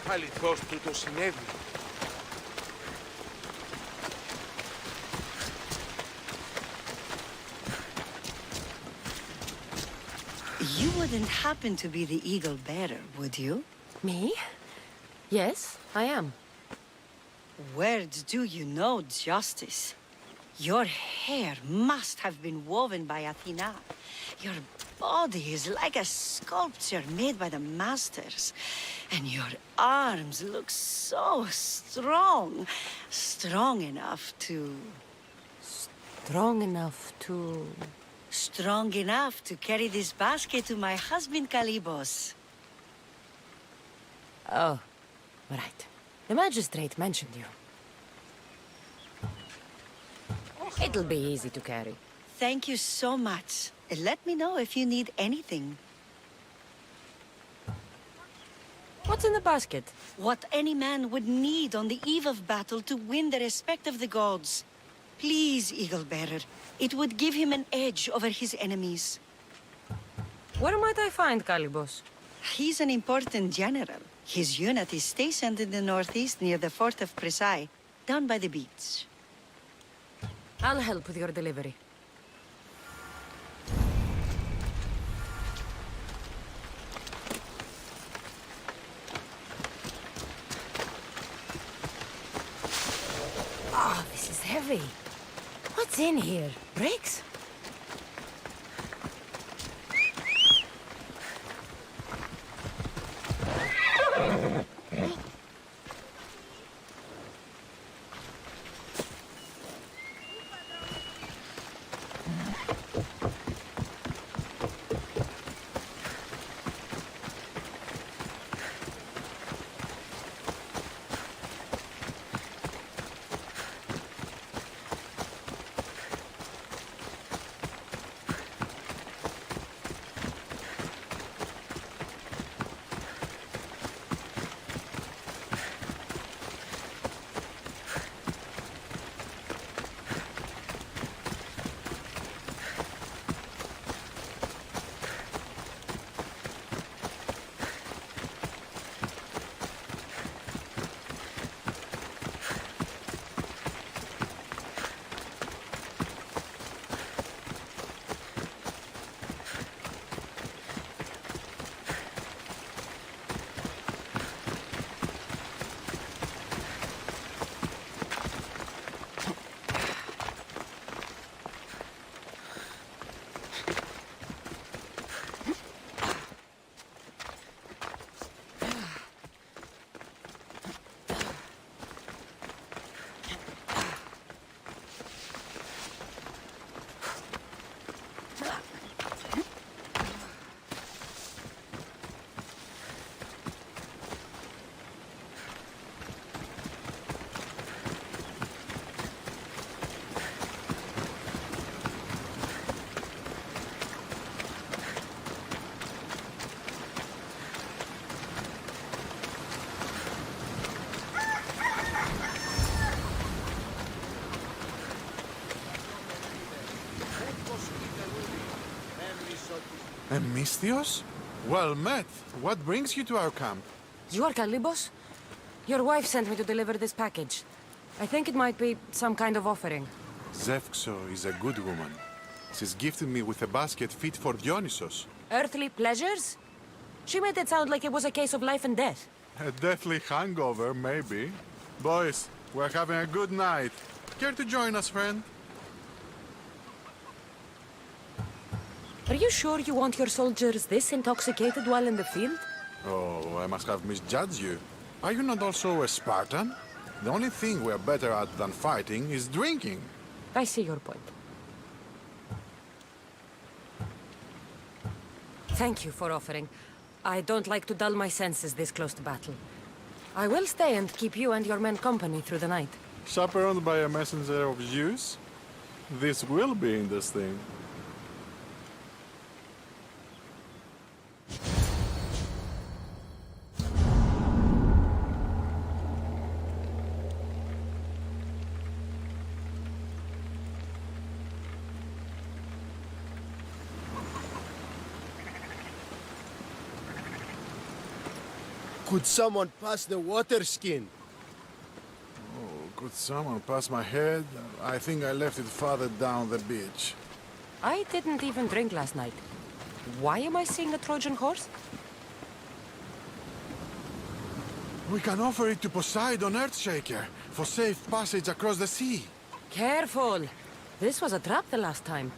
Αληθώς τούτο συνέβη. You wouldn't happen to be the eagle bearer, would you? Me? Yes, I am. Words do you know, Justice? Your hair must have been woven by Athena. Your body is like a sculpture made by the masters. And your arms look so strong. Strong enough to... Strong enough to... Strong enough to carry this basket to my husband Kalibos. Oh, right. The magistrate mentioned you. It'll be easy to carry. Thank you so much. Let me know if you need anything. What's in the basket? What any man would need on the eve of battle to win the respect of the gods. Please, Eagle Bearer. It would give him an edge over his enemies. Where might I find Kalibos? He's an important general. His unit is stationed in the northeast near the fort of Presai, down by the beach. I'll help with your delivery. Oh, this is heavy. What's in here? Bricks? Misthios? Well met. What brings you to our camp? You are Kalibos? Your wife sent me to deliver this package. I think it might be some kind of offering. Zevxo is a good woman. She's gifted me with a basket fit for Dionysos. Earthly pleasures? She made it sound like it was a case of life and death. A deathly hangover, maybe. Boys, we're having a good night. Care to join us, friend? Are you sure you want your soldiers this intoxicated while in the field? Oh, I must have misjudged you. Are you not also a Spartan? The only thing we're better at than fighting is drinking. I see your point. Thank you for offering. I don't like to dull my senses this close to battle. I will stay and keep you and your men company through the night. Chaperoned by a messenger of Zeus? This will be interesting. Could someone pass the water skin? Oh, could someone pass my head? I think I left it farther down the beach. I didn't even drink last night. Why am I seeing a Trojan horse? We can offer it to Poseidon Earthshaker for safe passage across the sea. Careful! This was a trap the last time.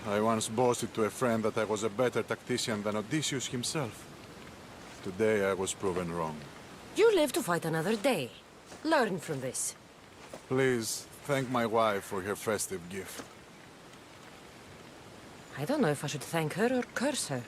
I once boasted to a friend that I was a better tactician than Odysseus himself. Today I was proven wrong. You live to fight another day. Learn from this. Please, thank my wife for her festive gift. I don't know if I should thank her or curse her.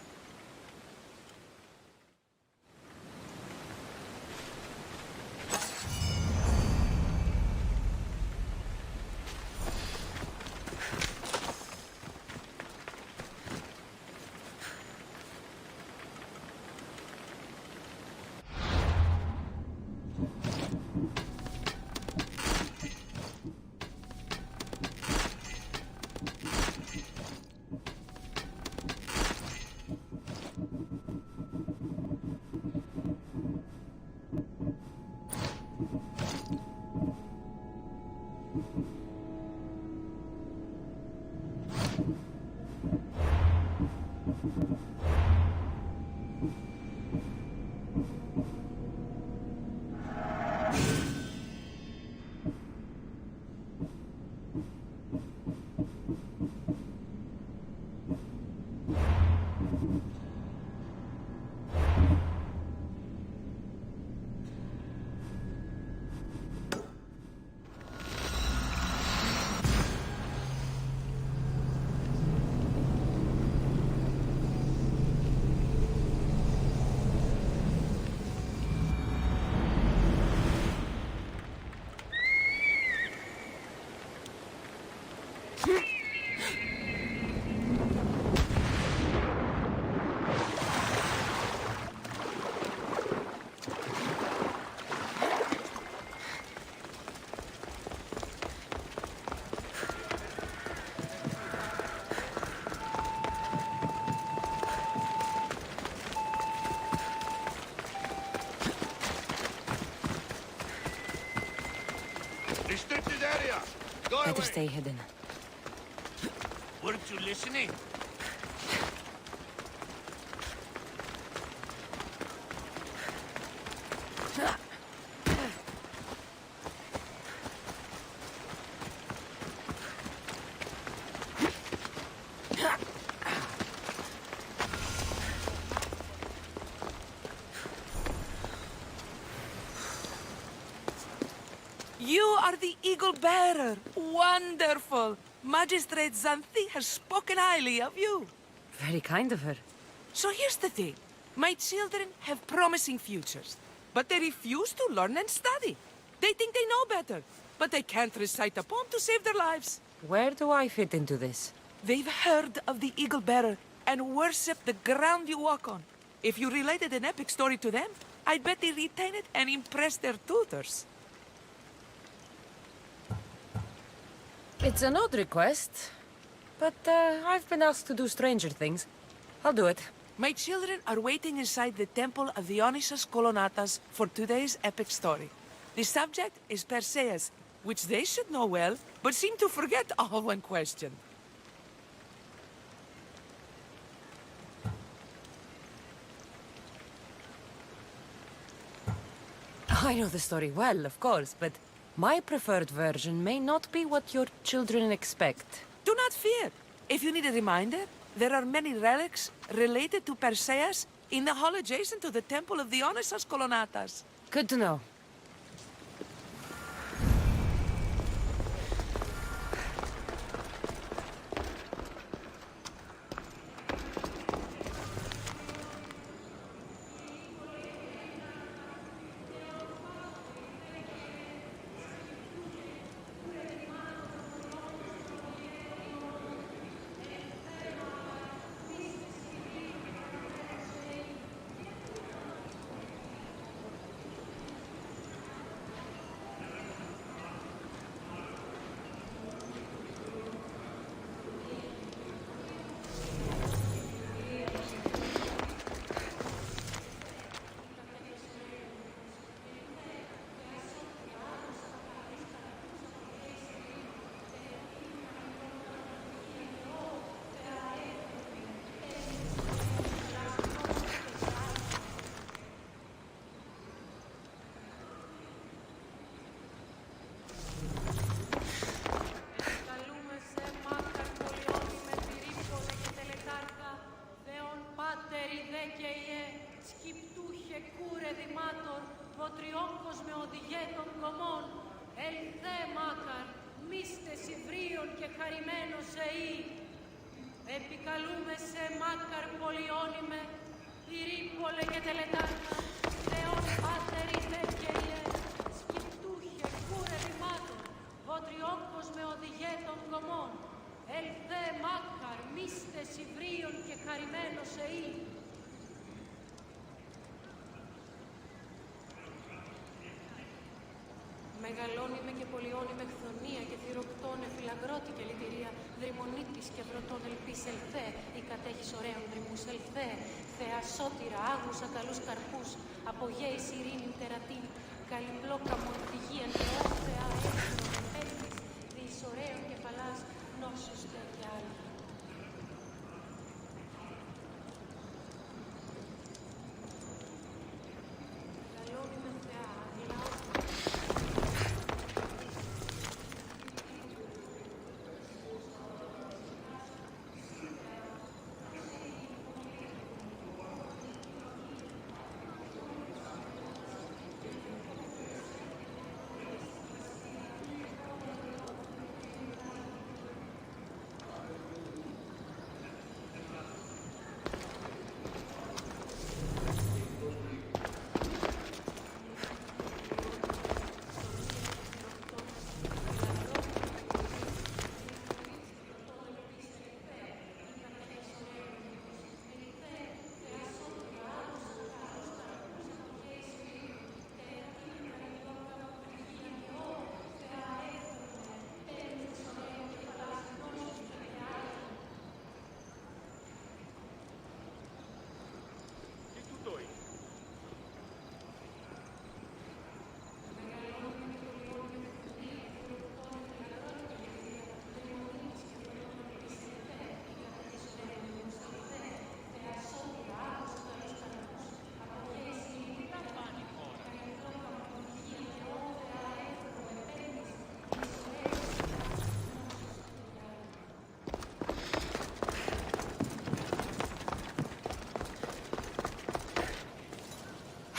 Restricted area! Go Better away! stay hidden. Weren't you listening? You are the Eagle Bearer. Wonderful. Magistrate Xanthi has spoken highly of you. Very kind of her. So here's the thing. My children have promising futures, but they refuse to learn and study. They think they know better, but they can't recite a poem to save their lives. Where do I fit into this? They've heard of the Eagle Bearer and worship the ground you walk on. If you related an epic story to them, I bet they retain it and impress their tutors. It's an odd request, but I've been asked to do stranger things. I'll do it. My children are waiting inside the temple of Dionysus Kolonatas for today's epic story. The subject is Perseus, which they should know well, but seem to forget all when questioned. I know the story well, of course, but my preferred version may not be what your children expect. Do not fear. If you need a reminder, there are many relics related to Perseus in the hall adjacent to the Temple of Dionysus Kolonatas. Good to know. Βοτριόκος με οδηγέ των κομμών, ελθέ μάκαρ, μίστε συβρίων και χαρημένος εή. Επικαλούμε σε μάκαρ πολιόνιμε, πυρίπολε και τελετάρκα, Θεόν πάτερη δέκαιε, σκυπτούχε κούρε δημάτων, βοτριόκος με οδηγέ των κομμών, ελθέ μάκαρ, μίστε συβρίων και χαρημένος εή. Μεγαλώνει και πολιώνει με χθονία και θυροκτώνε φυλαγκρότη και λυτηρία, δρυμονίτης και βρωτών ελπίς ελθέ, η κατέχεις ωραίων δρυμούς ελθέ, θεά σώτηρα, άγουσα καλούς καρπούς, απογέης ειρήνη τερατήν, καλυμπλόκα μου ευτυχίαν και όφεα έξω, έλπις, διείς ωραίων κεφαλάς, νόσους και άλλα.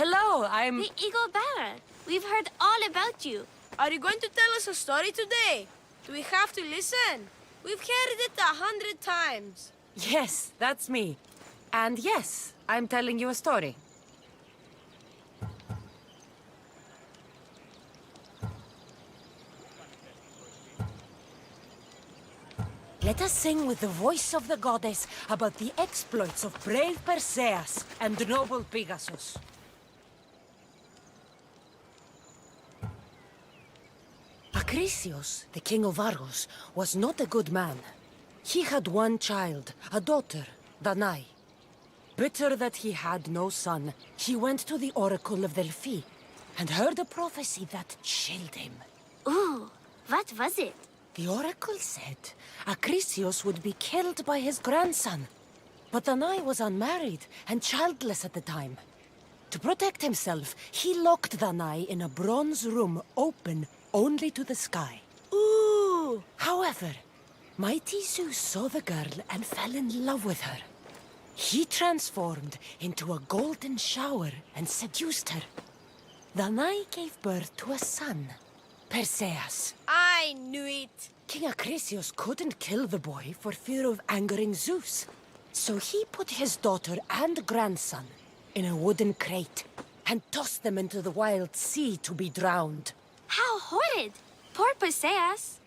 Hello, I'm... The Eagle Baron. We've heard all about you. Are you going to tell us a story today? Do we have to listen? We've heard it 100 times. Yes, that's me. And yes, I'm telling you a story. Let us sing with the voice of the goddess about the exploits of brave Perseus and noble Pegasus. Acrisius, the king of Argos, was not a good man. He had one child, a daughter, Danae. Bitter that he had no son, he went to the oracle of Delphi and heard a prophecy that chilled him. Ooh, what was it? The oracle said Acrisius would be killed by his grandson. But Danae was unmarried and childless at the time. To protect himself, he locked Danae in a bronze room open only to the sky. Ooh! However, mighty Zeus saw the girl and fell in love with her. He transformed into a golden shower and seduced her. Danae gave birth to a son, Perseus. I knew it. King Acrisius couldn't kill the boy for fear of angering Zeus. So he put his daughter and grandson in a wooden crate and tossed them into the wild sea to be drowned. How horrid! Poor Perseus.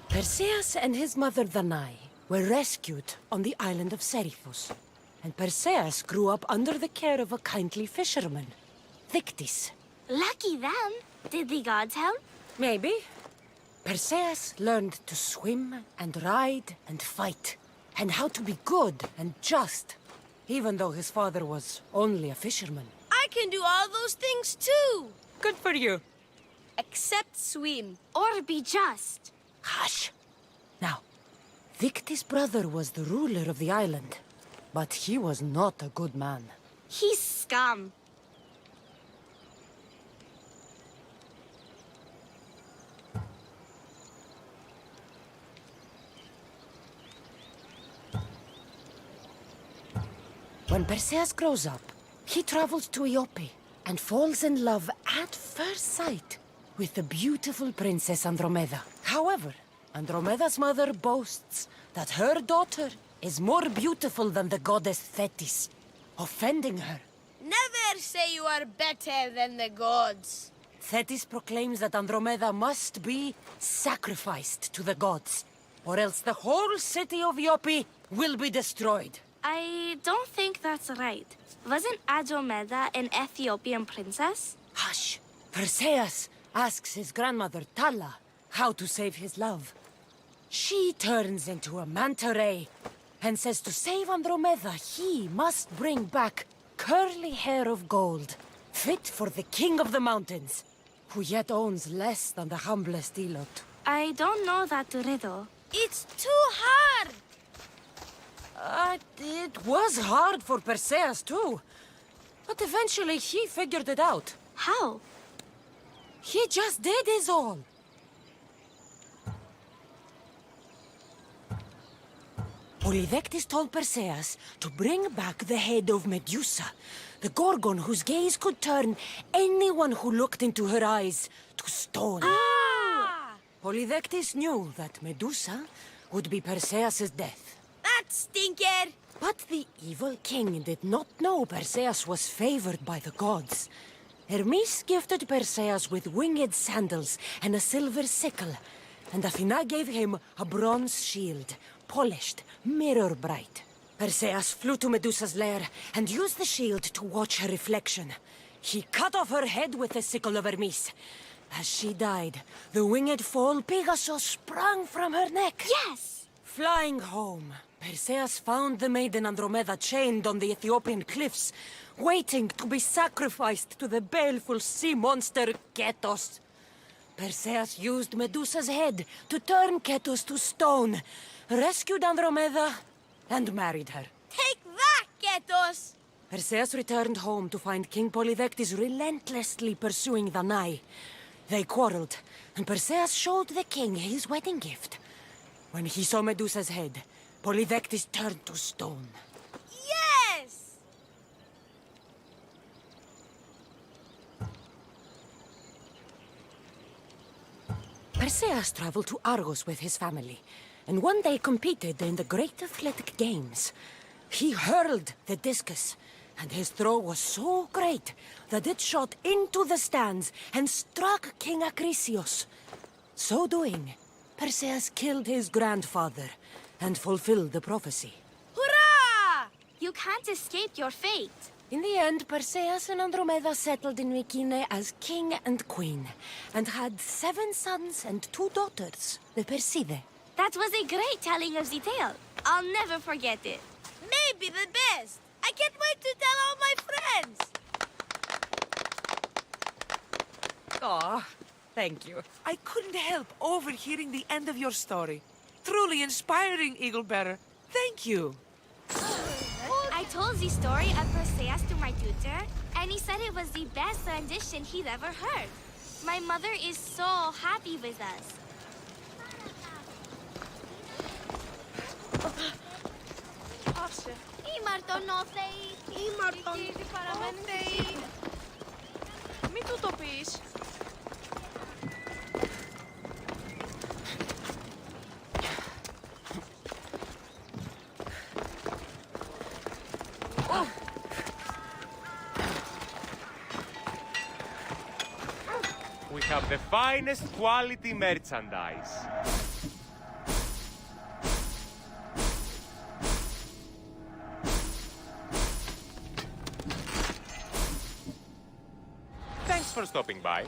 Perseus and his mother Danae were rescued on the island of Seriphos, and Perseus grew up under the care of a kindly fisherman, Dictys. Lucky them. Did the gods help? Maybe. Perseus learned to swim and ride and fight, and how to be good and just, even though his father was only a fisherman. I can do all those things too. Good for you. Except swim. Or be just? Hush. Now, Dictys' brother was the ruler of the island, but he was not a good man. He's scum. When Perseus grows up, he travels to Iope and falls in love at first sight with the beautiful Princess Andromeda. However, Andromeda's mother boasts that her daughter is more beautiful than the goddess Thetis, offending her. Never say you are better than the gods. Thetis proclaims that Andromeda must be sacrificed to the gods, or else the whole city of Iope will be destroyed. I don't think that's right. Wasn't Andromeda an Ethiopian princess? Hush! Perseus asks his grandmother Tala how to save his love. She turns into a manta ray and says to save Andromeda, he must bring back curly hair of gold, fit for the king of the mountains, who yet owns less than the humblest elot. I don't know that riddle. It's too hard. It was hard for Perseus too, but eventually he figured it out. How? He just did is all. Polydectes told Perseus to bring back the head of Medusa, the Gorgon whose gaze could turn anyone who looked into her eyes to stone. Ah! Polydectes knew that Medusa would be Perseus's death. That stinker! But the evil king did not know Perseus was favored by the gods. Hermes gifted Perseus with winged sandals and a silver sickle, and Athena gave him a bronze shield, polished, mirror bright. Perseus flew to Medusa's lair and used the shield to watch her reflection. He cut off her head with the sickle of Hermes. As she died, the winged foal Pegasus sprang from her neck. Yes! Flying home, Perseus found the maiden Andromeda chained on the Ethiopian cliffs, waiting to be sacrificed to the baleful sea monster Ketos. Perseus used Medusa's head to turn Ketos to stone, rescued Andromeda, and married her. Take that, Ketos! Perseus returned home to find King Polydectes relentlessly pursuing Danae. They quarreled, and Perseus showed the king his wedding gift. When he saw Medusa's head, Polydectes turned to stone. Yes! Perseus traveled to Argos with his family, and one day competed in the Great Athletic Games. He hurled the discus, and his throw was so great that it shot into the stands and struck King Acrisius. So doing, Perseus killed his grandfather and fulfilled the prophecy. Hurrah! You can't escape your fate. In the end, Perseus and Andromeda settled in Mykene as king and queen, and had 7 sons and 2 daughters, the Perside. That was a great telling of the tale. I'll never forget it. Maybe the best. I can't wait to tell all my friends. Aw, thank you. I couldn't help overhearing the end of your story. Truly inspiring, Eaglebearer. Thank you. I told the story of Perseus to my tutor, and he said it was the best rendition he'd ever heard. My mother is so happy with us. Άσε. Ήμαρτον ο Θεή. Ήμαρτον. Θεή. Μην του το πεις. We have the finest quality merchandise. Thanks for stopping by.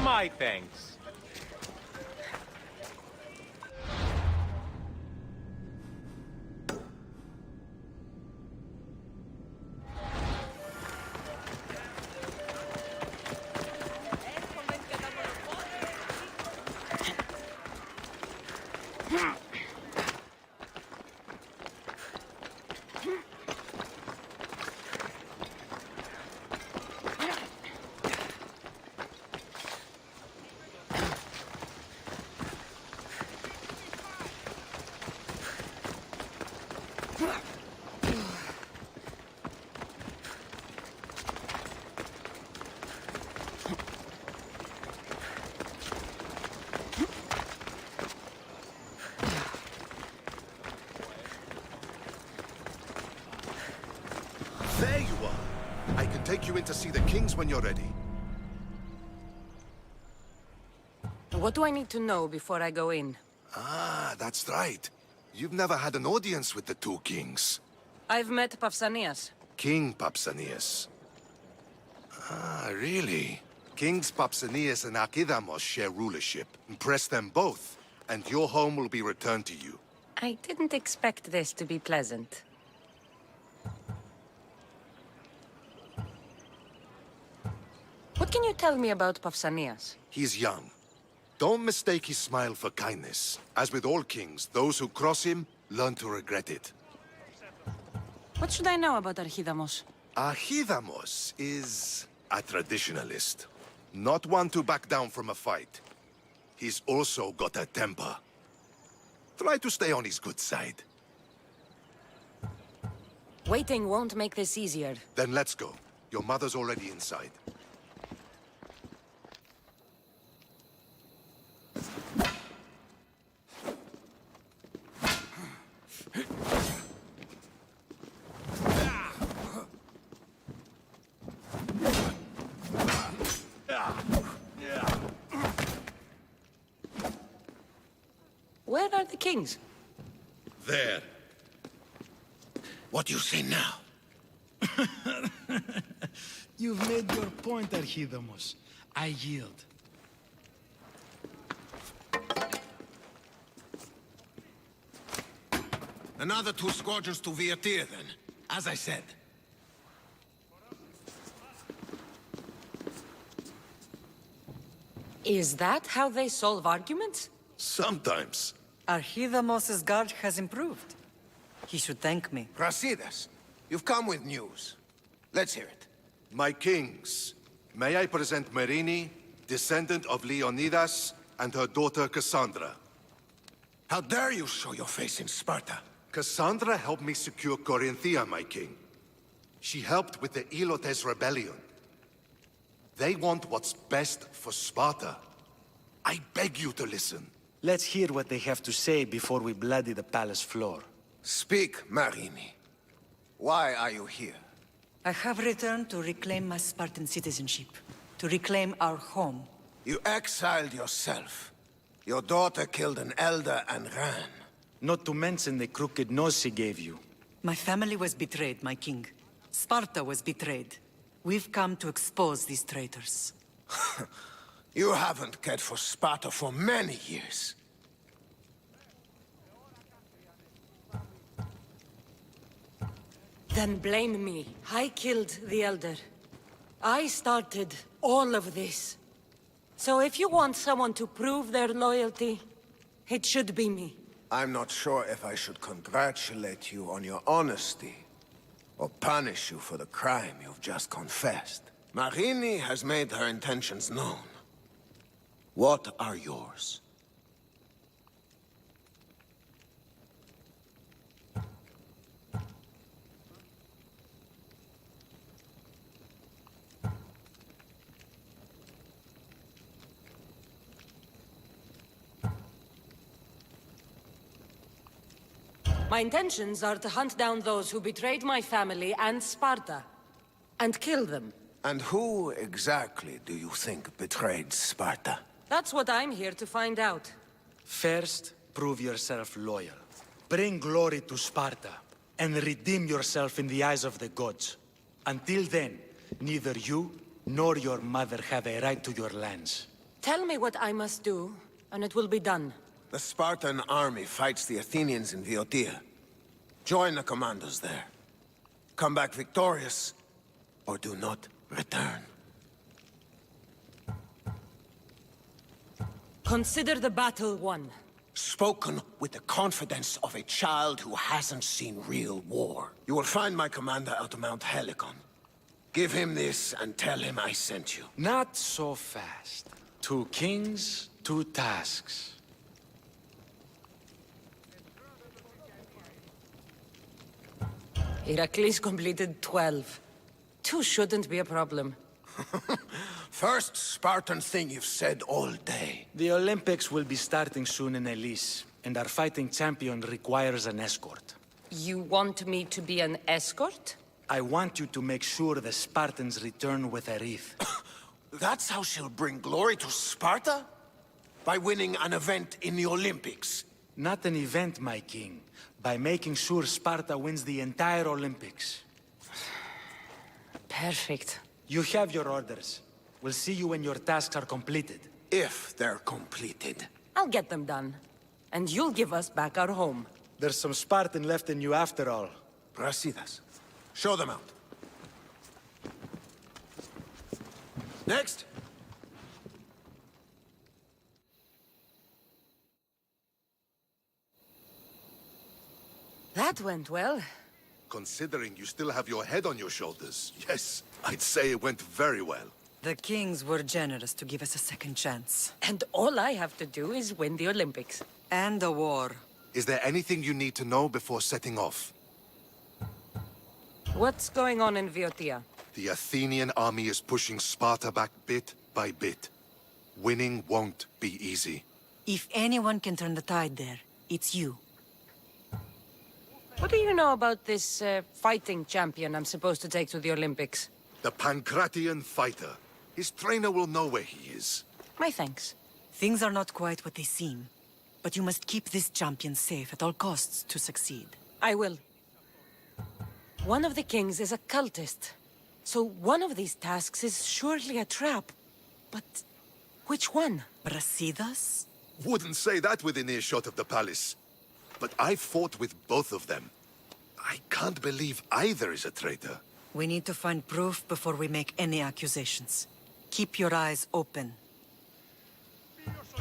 My thanks. There you are. I can take you in to see the kings when you're ready. What do I need to know before I go in? Ah, that's right. You've never had an audience with the two kings. I've met Pausanias. King Pausanias. Ah, really? Kings Pausanias and Archidamos share rulership. Impress them both, and your home will be returned to you. I didn't expect this to be pleasant. What can you tell me about Pausanias? He's young. Don't mistake his smile for kindness. As with all kings, those who cross him learn to regret it. What should I know about Archidamos? Archidamos is a traditionalist. Not one to back down from a fight. He's also got a temper. Try to stay on his good side. Waiting won't make this easier. Then let's go. Your mother's already inside. Where are the kings? There. What do you say now? You've made your point, Archidamos. I yield. Another 2 squadrons to Viatir, then. As I said. Is that how they solve arguments? Sometimes. Archidamos's guard has improved. He should thank me. Brasidas, you've come with news. Let's hear it. My kings, may I present Merini, descendant of Leonidas, and her daughter Cassandra. How dare you show your face in Sparta? Cassandra helped me secure Corinthia, my king. She helped with the Elotes rebellion. They want what's best for Sparta. I beg you to listen. Let's hear what they have to say before we bloody the palace floor. Speak, Marini. Why are you here? I have returned to reclaim my Spartan citizenship, to reclaim our home. You exiled yourself. Your daughter killed an elder and ran. Not to mention the crooked nose she gave you. My family was betrayed, my king. Sparta was betrayed. We've come to expose these traitors. You haven't cared for Sparta for many years. Then blame me. I killed the Elder. I started all of this. So if you want someone to prove their loyalty, it should be me. I'm not sure if I should congratulate you on your honesty, or punish you for the crime you've just confessed. Marini has made her intentions known. What are yours? My intentions are to hunt down those who betrayed my family and Sparta, and kill them. And who exactly do you think betrayed Sparta? That's what I'm here to find out. First, prove yourself loyal. Bring glory to Sparta, and redeem yourself in the eyes of the gods. Until then, neither you nor your mother have a right to your lands. Tell me what I must do, and it will be done. The Spartan army fights the Athenians in Viotia. Join the commandos there. Come back victorious, or do not return. Consider the battle won. Spoken with the confidence of a child who hasn't seen real war. You will find my commander at Mount Helicon. Give him this and tell him I sent you. Not so fast. 2 kings, 2 tasks. Heracles completed 12. 2 shouldn't be a problem. First Spartan thing you've said all day. The Olympics will be starting soon in HELIUS, and our fighting champion requires an escort. You want me to be an escort? I want you to make sure the Spartans return with a wreath. That's how she'll bring glory to Sparta? By winning an event in the Olympics? Not an event, my king. By making sure Sparta wins the entire Olympics. Perfect. You have your orders. We'll see you when your tasks are completed. If they're completed. I'll get them done. And you'll give us back our home. There's some Spartan left in you after all. Brasidas, show them out. Next. That went well. Considering you still have your head on your shoulders, yes, I'd say it went very well. The kings were generous to give us a second chance. And all I have to do is win the Olympics. And a war. Is there anything you need to know before setting off? What's going on in Viotia? The Athenian army is pushing Sparta back bit by bit. Winning won't be easy. If anyone can turn the tide there, it's you. What do you know about this fighting champion I'm supposed to take to the Olympics? The Pancratian fighter. His trainer will know where he is. My thanks. Things are not quite what they seem. But you must keep this champion safe at all costs to succeed. I will. One of the kings is a cultist. So one of these tasks is surely a trap. But which one? Brasidas? Wouldn't say that within earshot of the palace. But I fought with both of them. I can't believe either is a traitor. We need to find proof before we make any accusations. Keep your eyes open.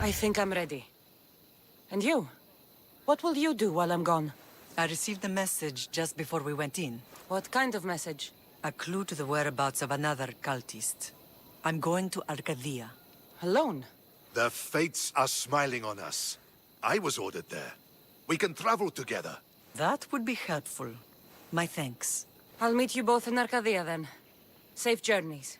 I think I'm ready. And you? What will you do while I'm gone? I received a message just before we went in. What kind of message? A clue to the whereabouts of another cultist. I'm going to Arcadia. Alone? The fates are smiling on us. I was ordered there. We can travel together. That would be helpful. My thanks. I'll meet you both in Arcadia then. Safe journeys.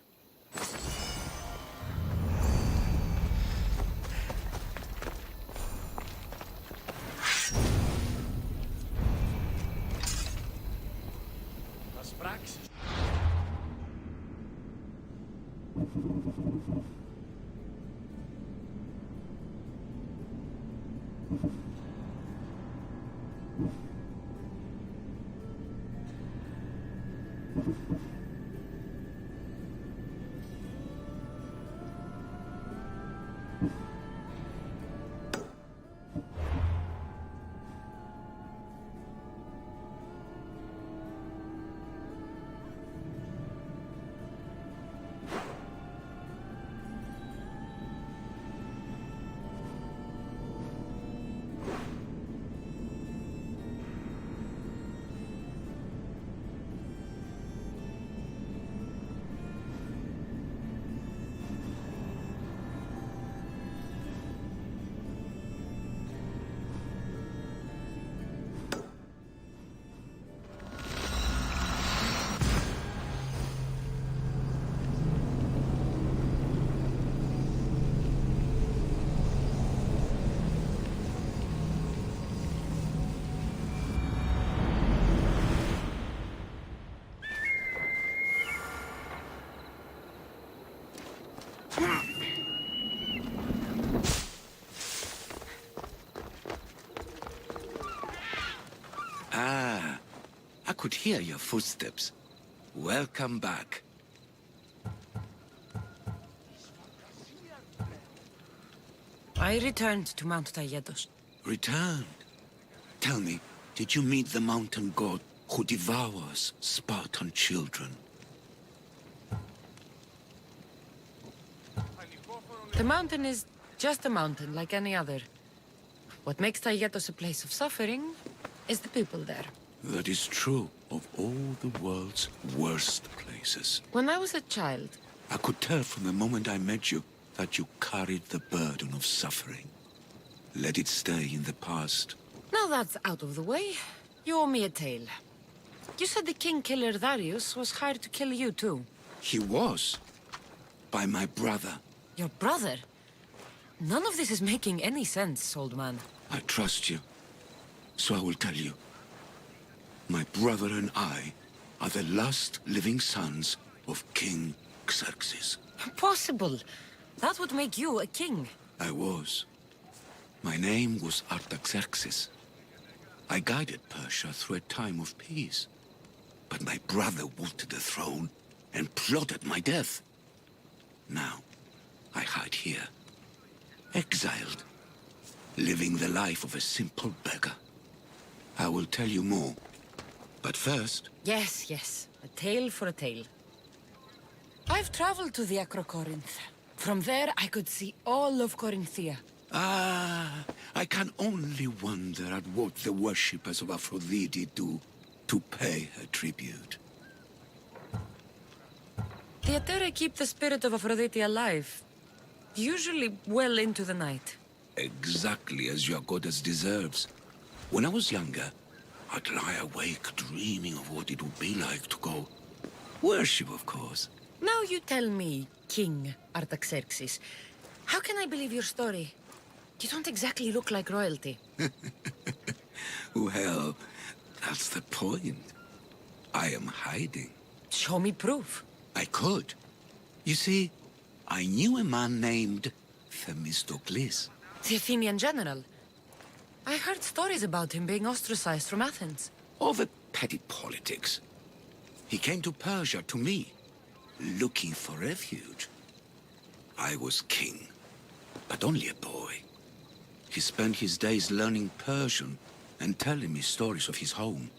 Ah, I could hear your footsteps. Welcome back. I returned to Mount Taygetos. Returned? Tell me, did you meet the mountain god who devours Spartan children? The mountain is just a mountain, like any other. What makes Taygetos a place of suffering is the people there. That is true of all the world's worst places. When I was a child... I could tell from the moment I met you that you carried the burden of suffering. Let it stay in the past. Now that's out of the way, you owe me a tale. You said the king killer Darius was hired to kill you too. He was. By my brother. Your brother? None of this is making any sense, old man. I trust you. So I will tell you. My brother and I are the last living sons of King Xerxes. Impossible. That would make you a king. I was. My name was Artaxerxes. I guided Persia through a time of peace. But my brother wanted the throne and plotted my death. Now, I hide here. Exiled. Living the life of a simple beggar. I will tell you more. But first... Yes, yes. A tale for a tale. I've traveled to the Acrocorinth. From there, I could see all of Corinthia. Ah, I can only wonder at what the worshippers of Aphrodite do to pay her tribute. The Aetera keep the spirit of Aphrodite alive. Usually well into the night. Exactly as your goddess deserves. When I was younger, I'd lie awake dreaming of what it would be like to go. Worship, of course. Now you tell me, King Artaxerxes, how can I believe your story? You don't exactly look like royalty. Well, that's the point. I am hiding. Show me proof. I could. You see, I knew a man named Themistocles. The Athenian general. I heard stories about him being ostracized from Athens. Over petty politics. He came to Persia to me, looking for refuge. I was king, but only a boy. He spent his days learning Persian and telling me stories of his home.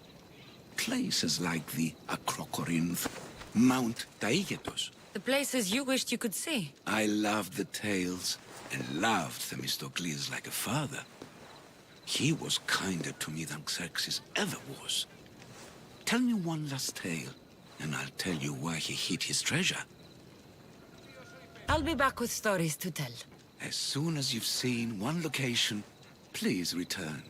Places like the Acrocorinth, Mount Taygetos. The places you wished you could see. I loved the tales. and loved Themistocles like a father. He was kinder to me than Xerxes ever was. Tell me one last tale, and I'll tell you where he hid his treasure. I'll be back with stories to tell. As soon as you've seen one location, please return.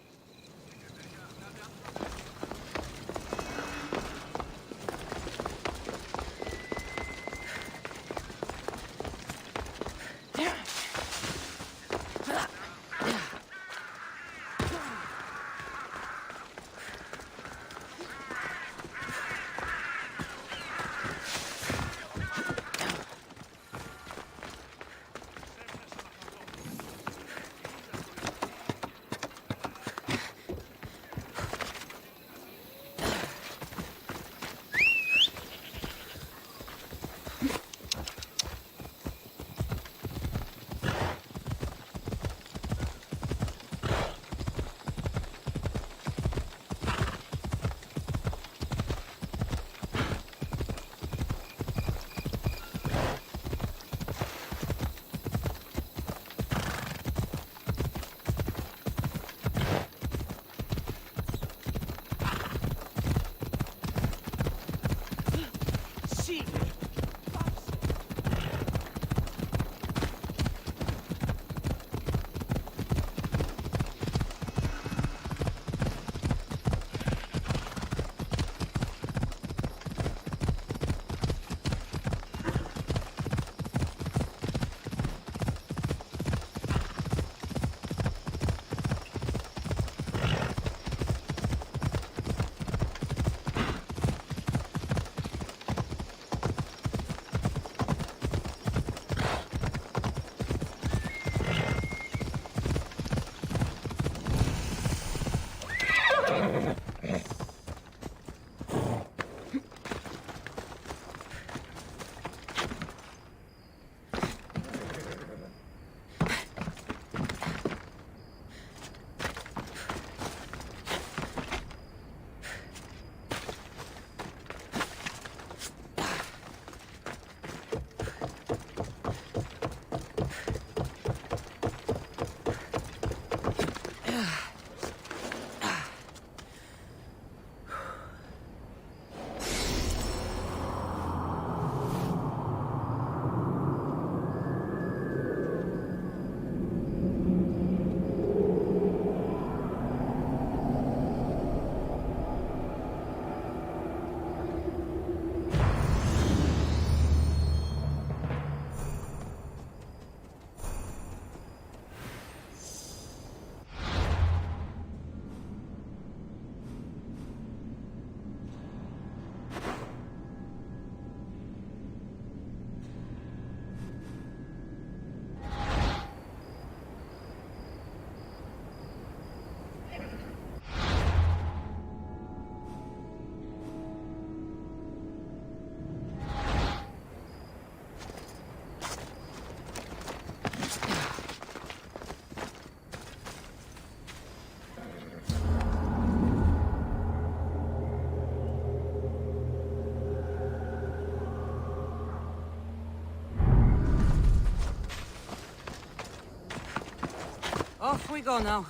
Off we go now.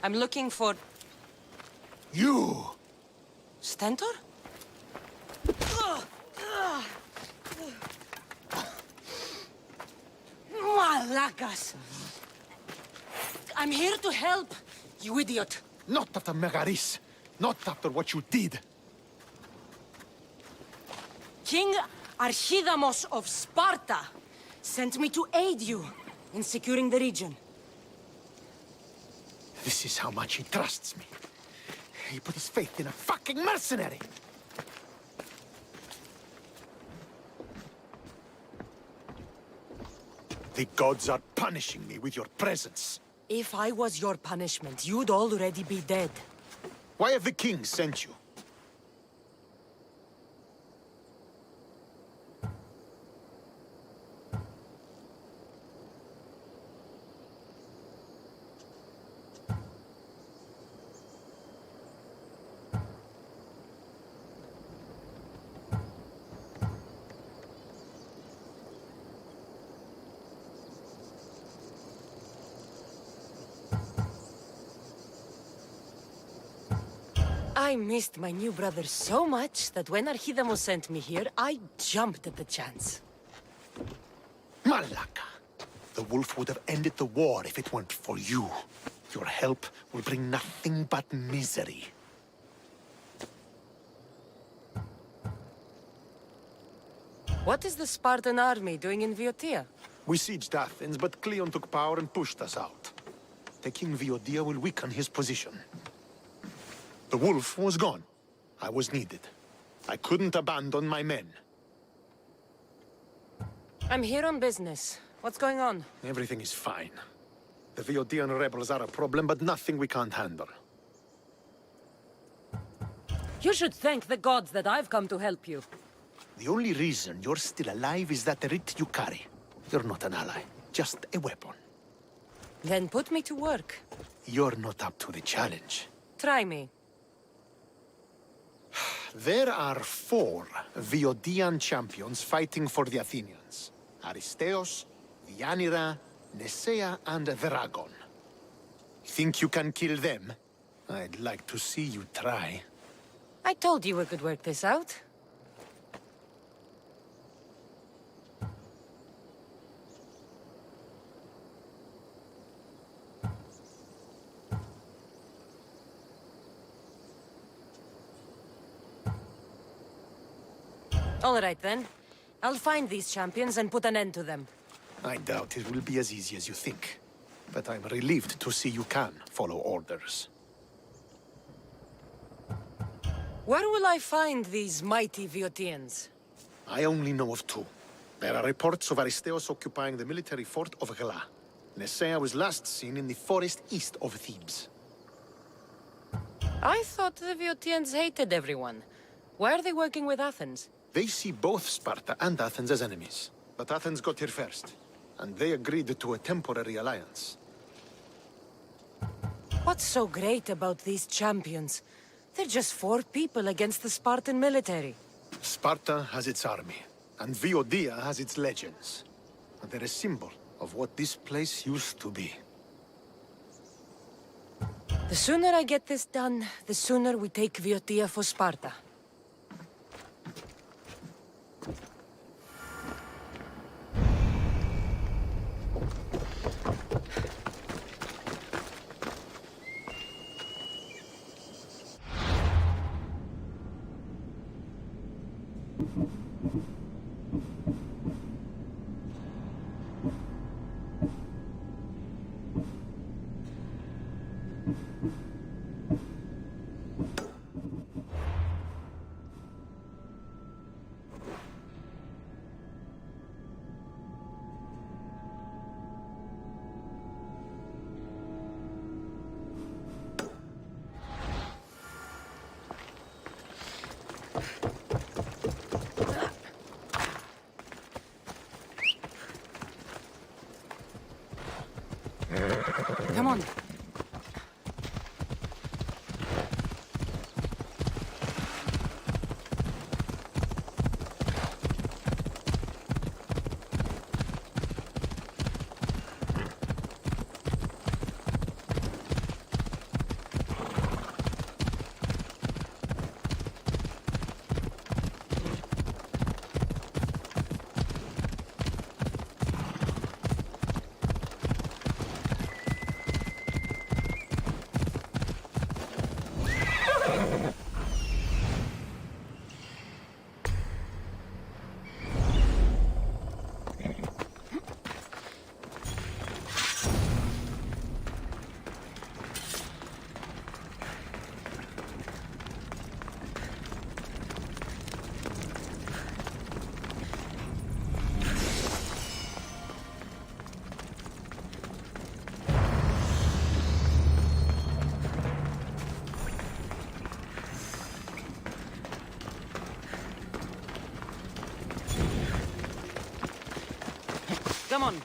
I'm looking for... You! Stentor? Malacas! I'm here to help, you idiot. Not after Megaris. Not after what you did. King Archidamos of Sparta sent me to aid you in securing the region. This is how much he trusts me. He put his faith in a fucking mercenary. The gods are punishing me with your presence. If I was your punishment, you'd already be dead. Why have the kings sent you? I missed my new brother so much that when Archidamos sent me here, I jumped at the chance. Malaka! The wolf would have ended the war if it weren't for you. Your help will bring nothing but misery. What is the Spartan army doing in Viotia? We sieged Athens, but Cleon took power and pushed us out. Taking Viotia will weaken his position. The wolf was gone. I was needed. I couldn't abandon my men. I'm here on business. What's going on? Everything is fine. The Viotian rebels are a problem, but nothing we can't handle. You should thank the gods that I've come to help you. The only reason you're still alive is that writ you carry. You're not an ally, just a weapon. Then put me to work. You're not up to the challenge. Try me. There are 4 Viodian champions fighting for the Athenians. Aristeos, Deianira, Nesea, and Dragon. Think you can kill them? I'd like to see you try. I told you we could work this out. All right, then. I'll find these champions and put an end to them. I doubt it will be as easy as you think. But I'm relieved to see you can follow orders. Where will I find these mighty Viotians? I only know of 2. There are reports of Aristeos occupying the military fort of Gela. Nesea was last seen in the forest east of Thebes. I thought the Viotians hated everyone. Why are they working with Athens? They see both Sparta and Athens as enemies. But Athens got here first, and they agreed to a temporary alliance. What's so great about these champions? They're just 4 people against the Spartan military. Sparta has its army, and Viotia has its legends. And they're a symbol of what this place used to be. The sooner I get this done, the sooner we take Viotia for Sparta. Come on. Come on.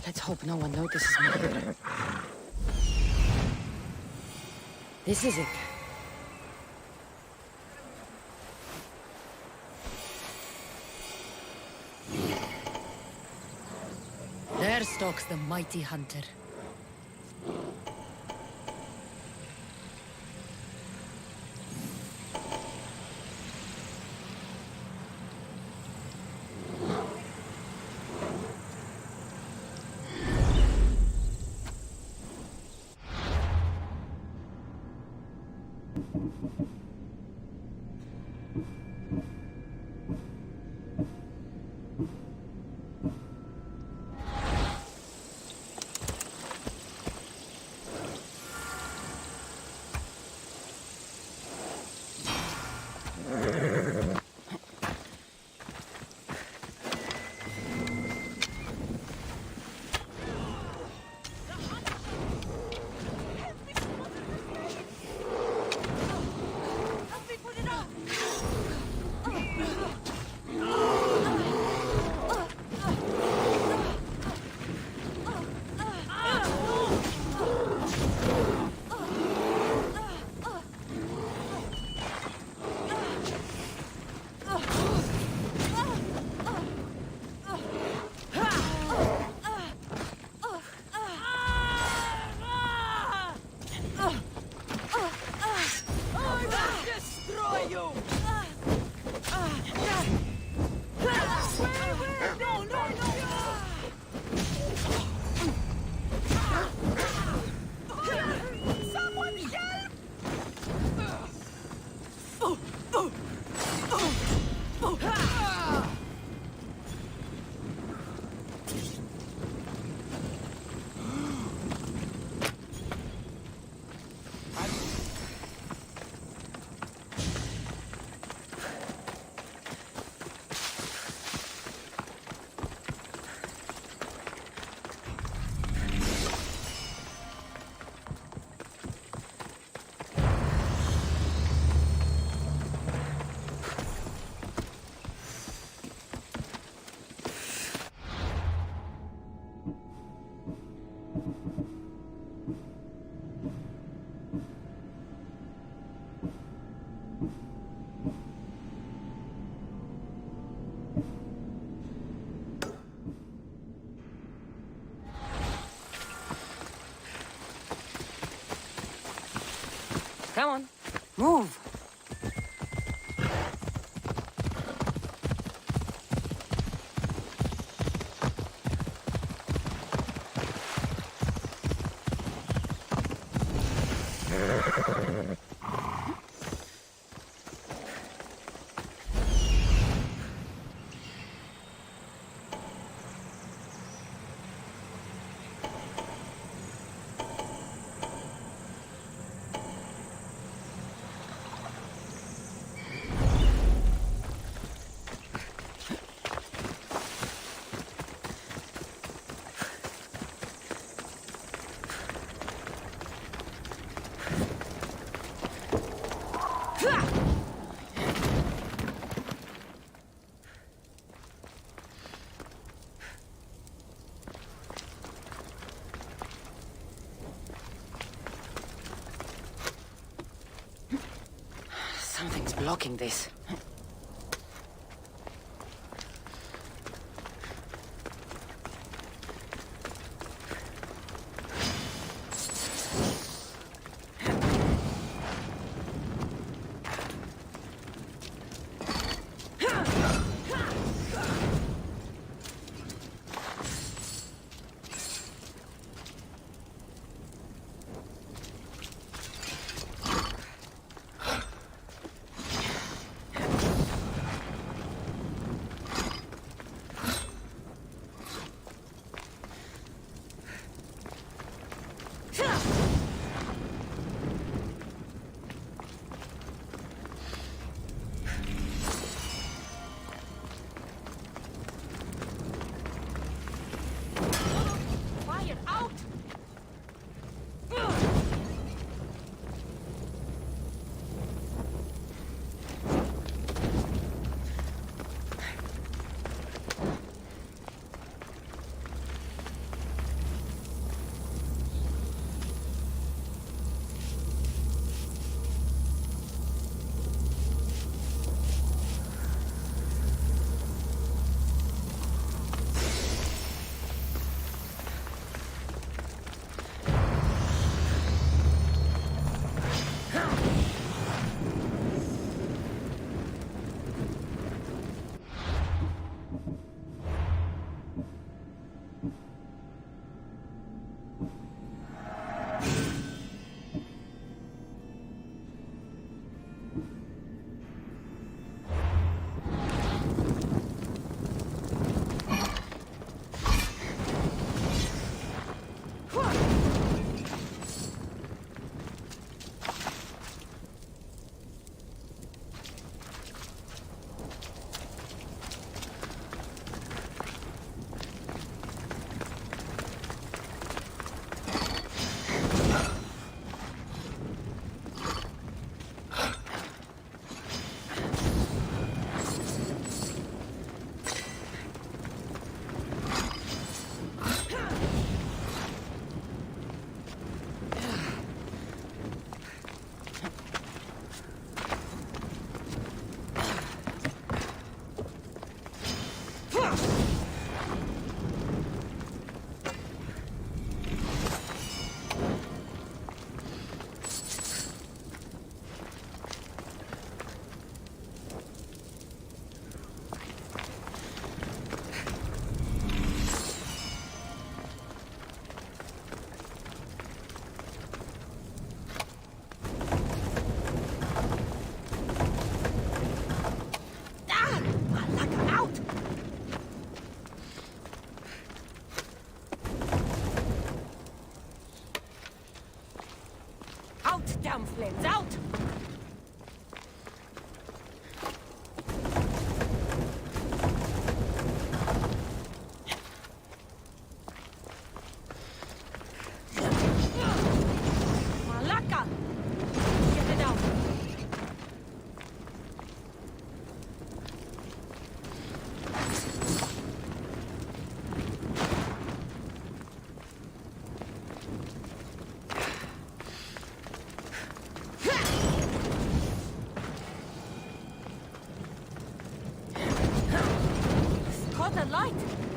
Let's hope no one notices me here. This is it. There stalks the mighty hunter. Come on, move. Something's blocking this.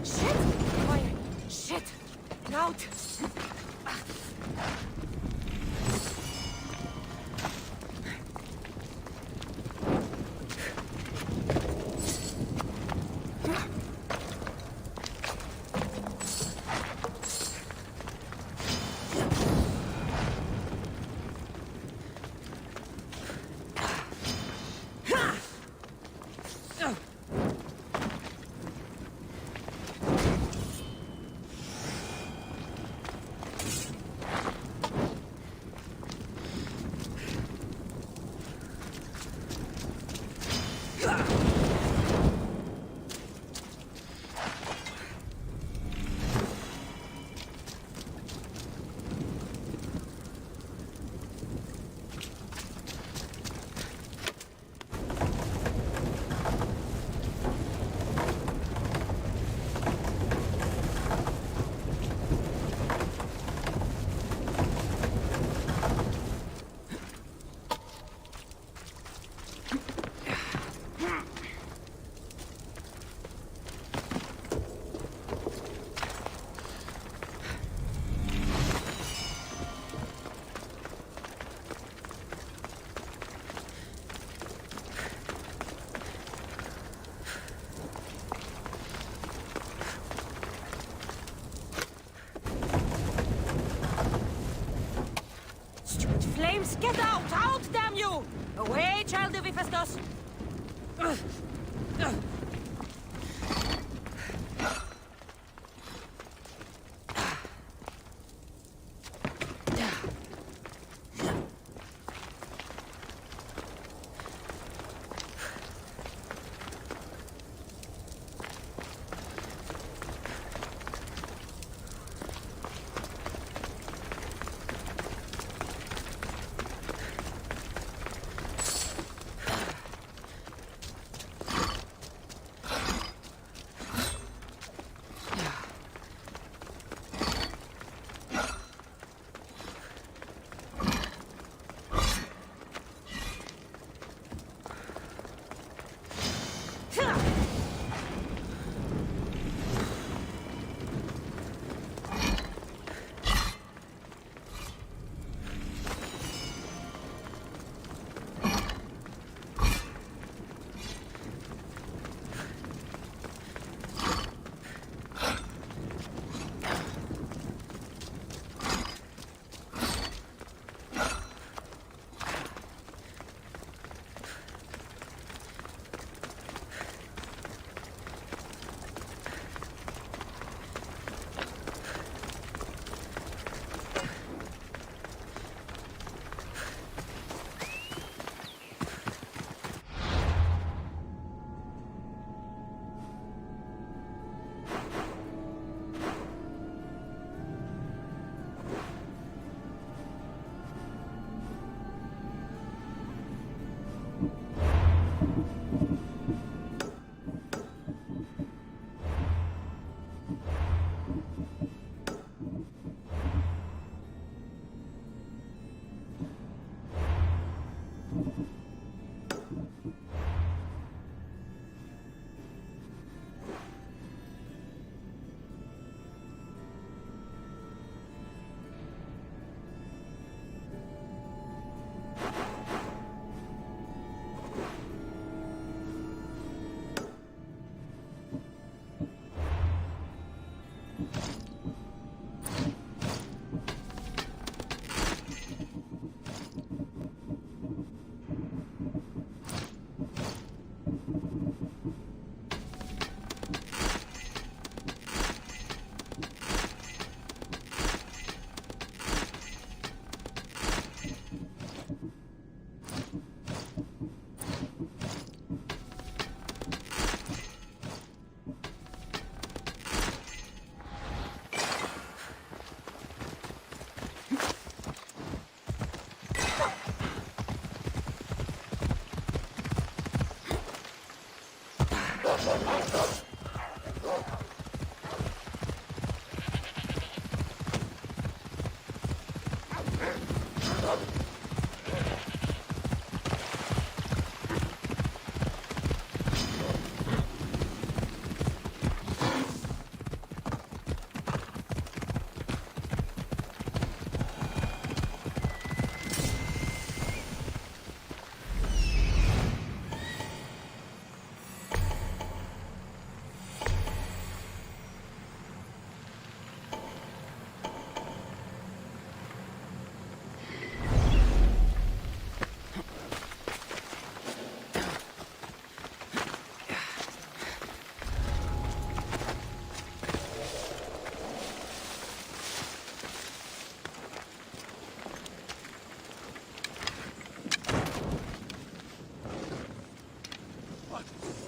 Shit! Fire! Shit! Out! Flames, get out! Out, damn you! Away, child of Hephaestus!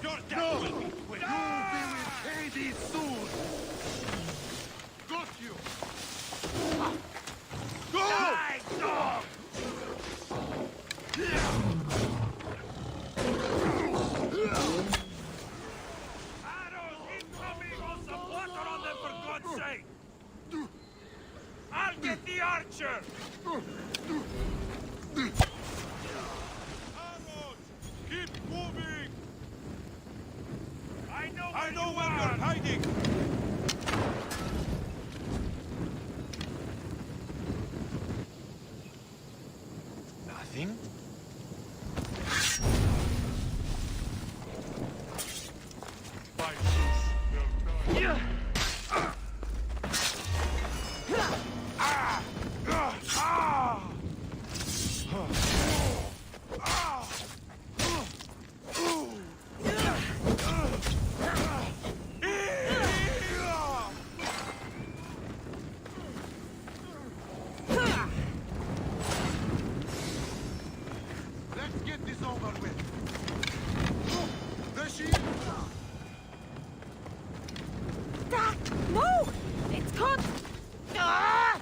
Your death will be quick! You will pay these soon! Got you! Go! Die, dog! Arrows incoming! On some water on them, for God's sake! I'll get the archer! Arrows! Keep moving! I know where you're hiding! Nothing? Let's get this over with. The shield. No! It's caught! Ah!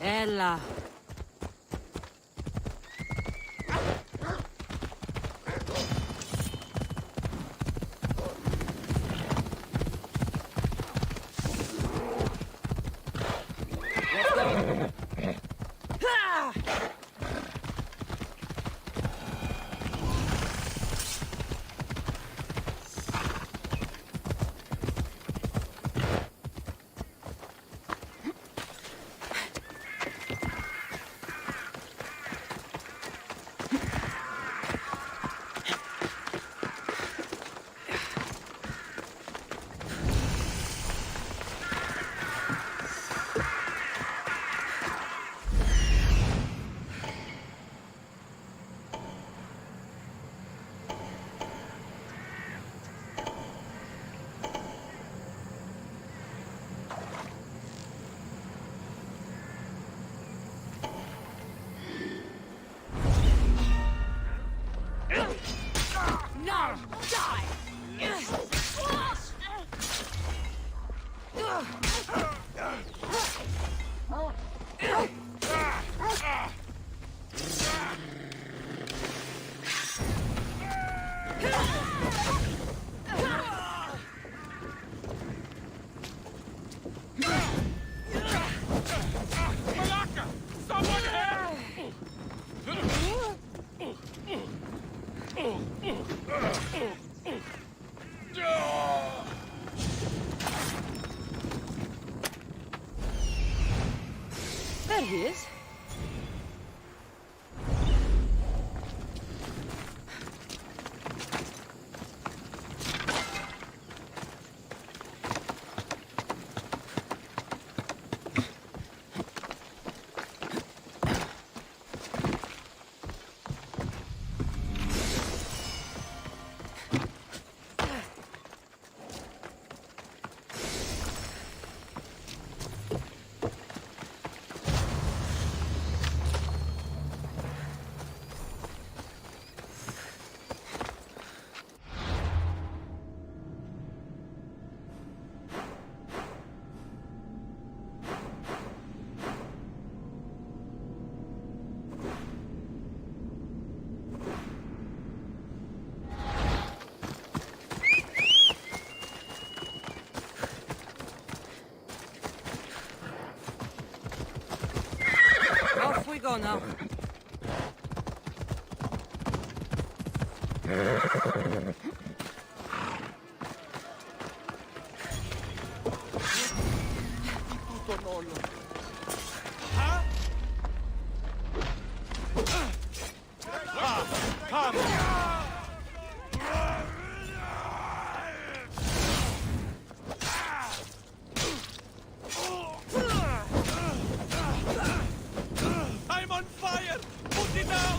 Ella. There he is. go now. I'm on fire! Put it out!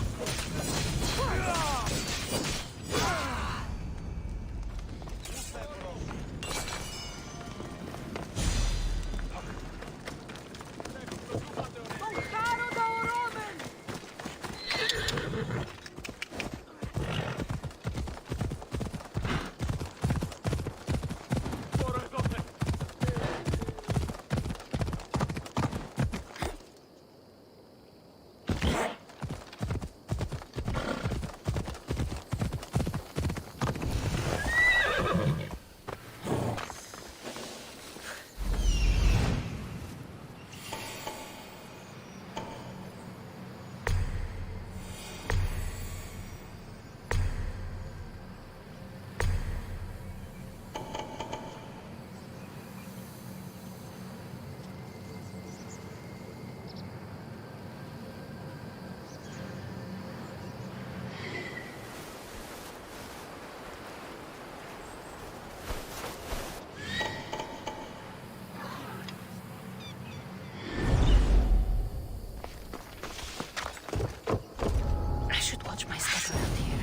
I should watch my step around here.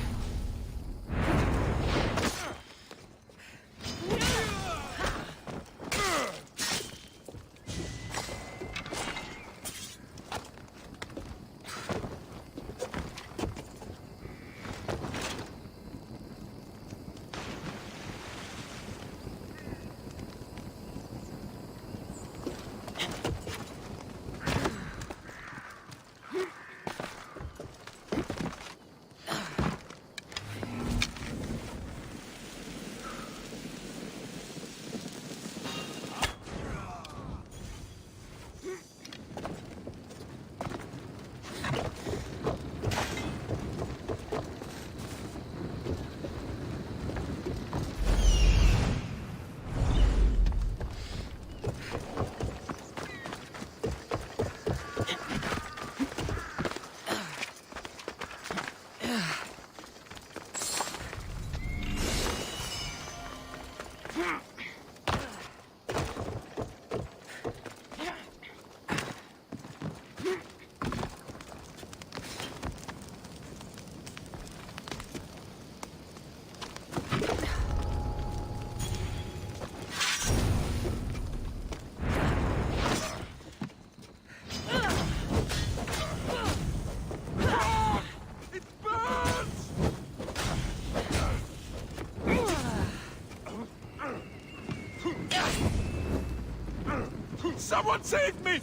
Someone save me!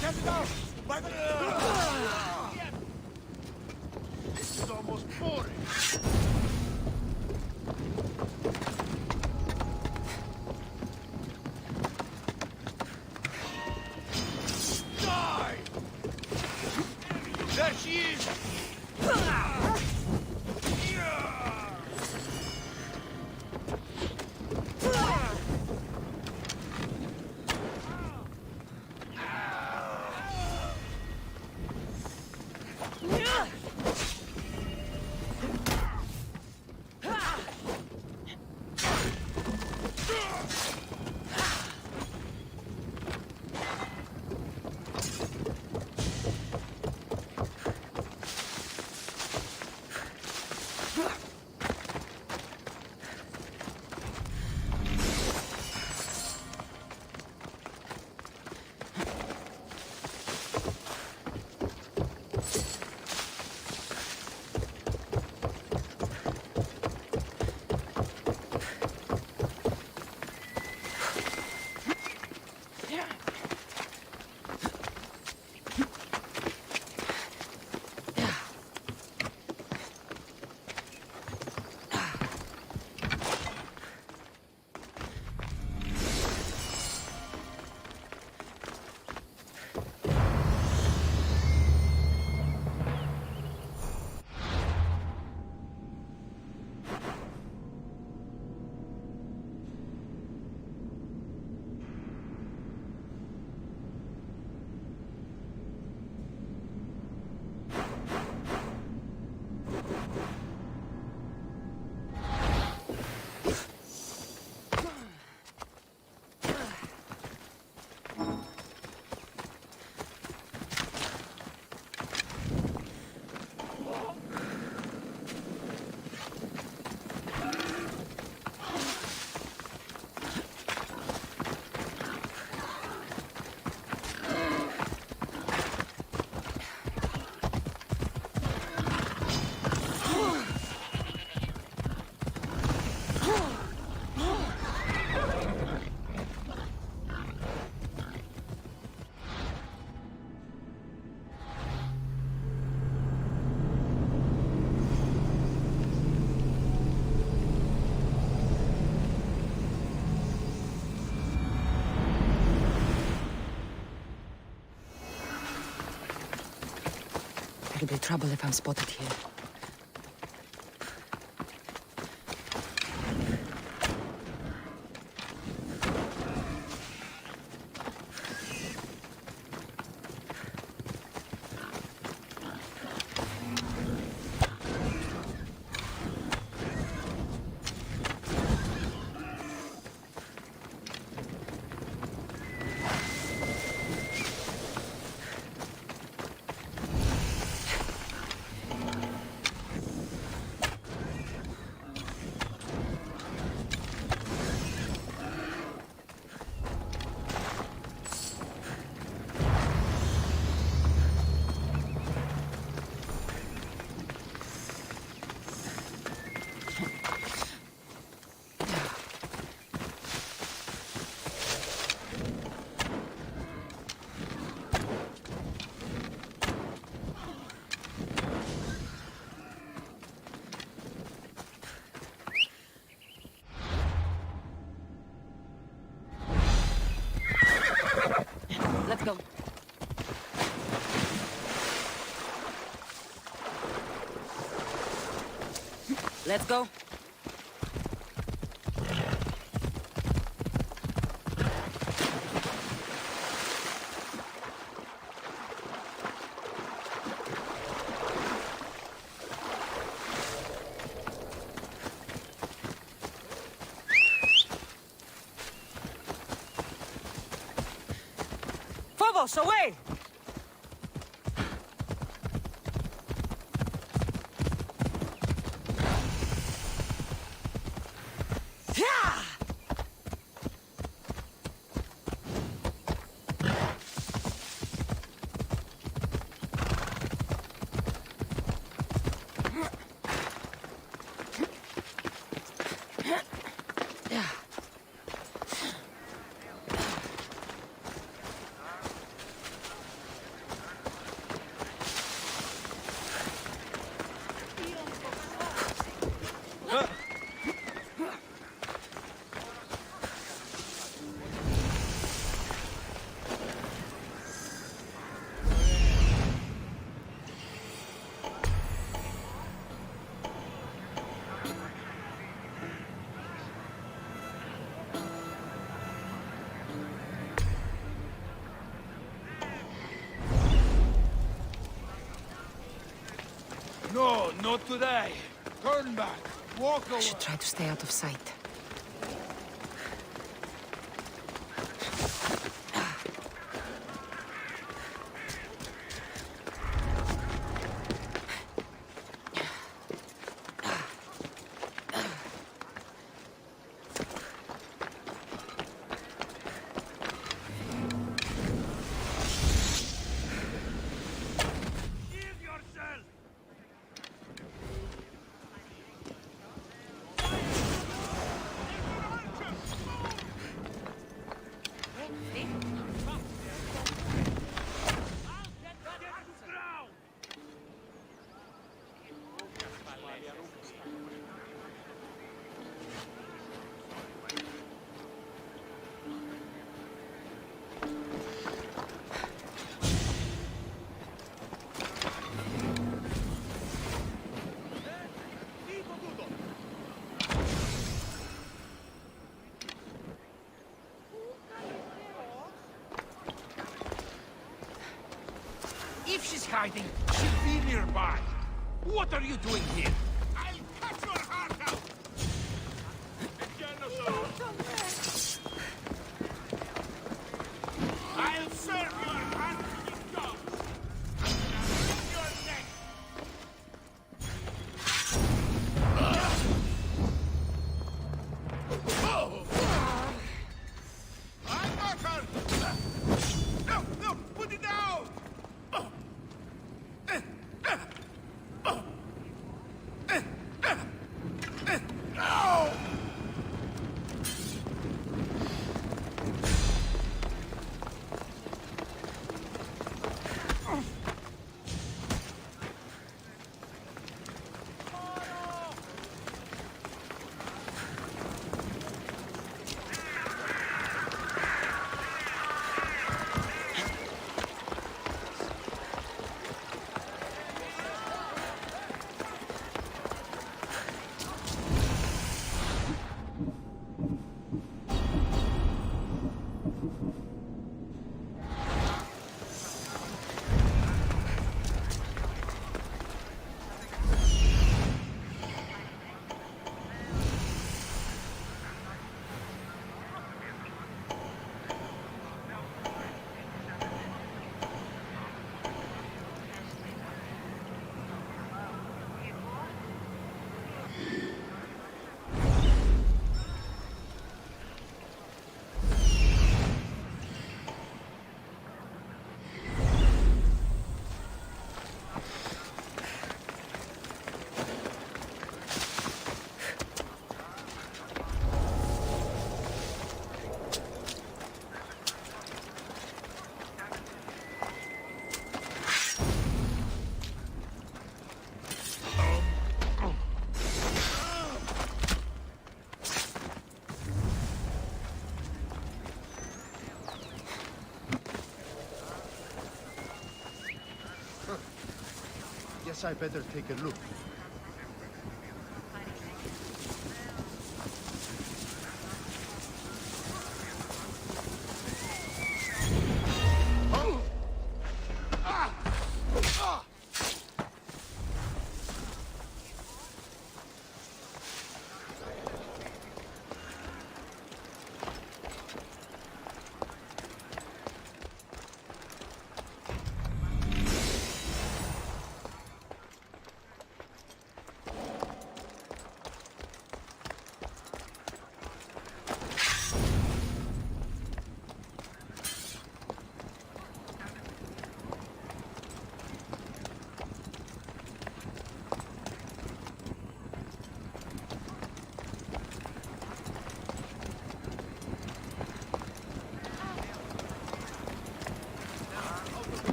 Get it out! By the... This is almost boring. Die! There she is! possibly trouble if I'm spotted here. Let's go. Let's go. Phobos, away! No, not today. Turn back. Walk away. I should try to stay out of sight. If she's hiding, she'll be nearby. What are you doing here? I'll cut your heart out! I'll serve your hand with dogs! Your neck! I got her! No, no, put it down! Perhaps I better take a look.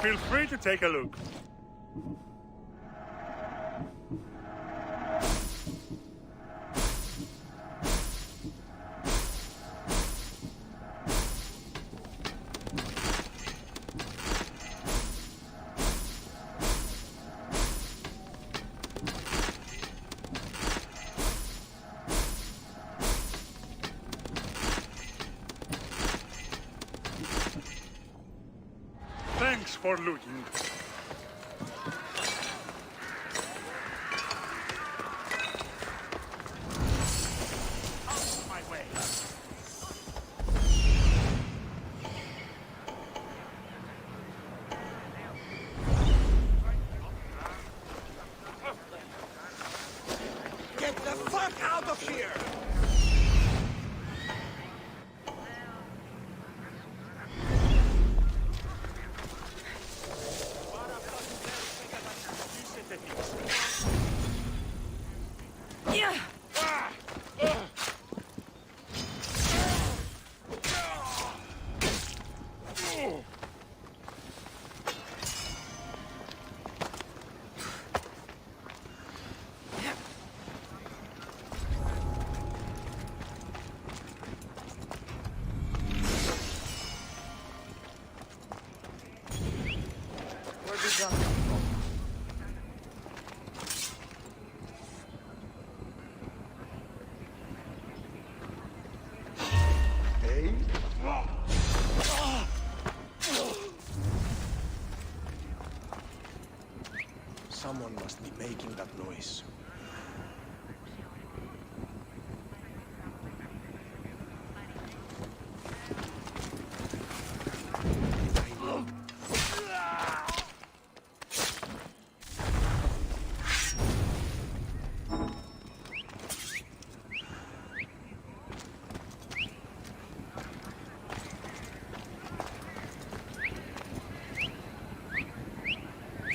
Feel free to take a look. Thanks for looking. My way. Get the Someone must be making that noise.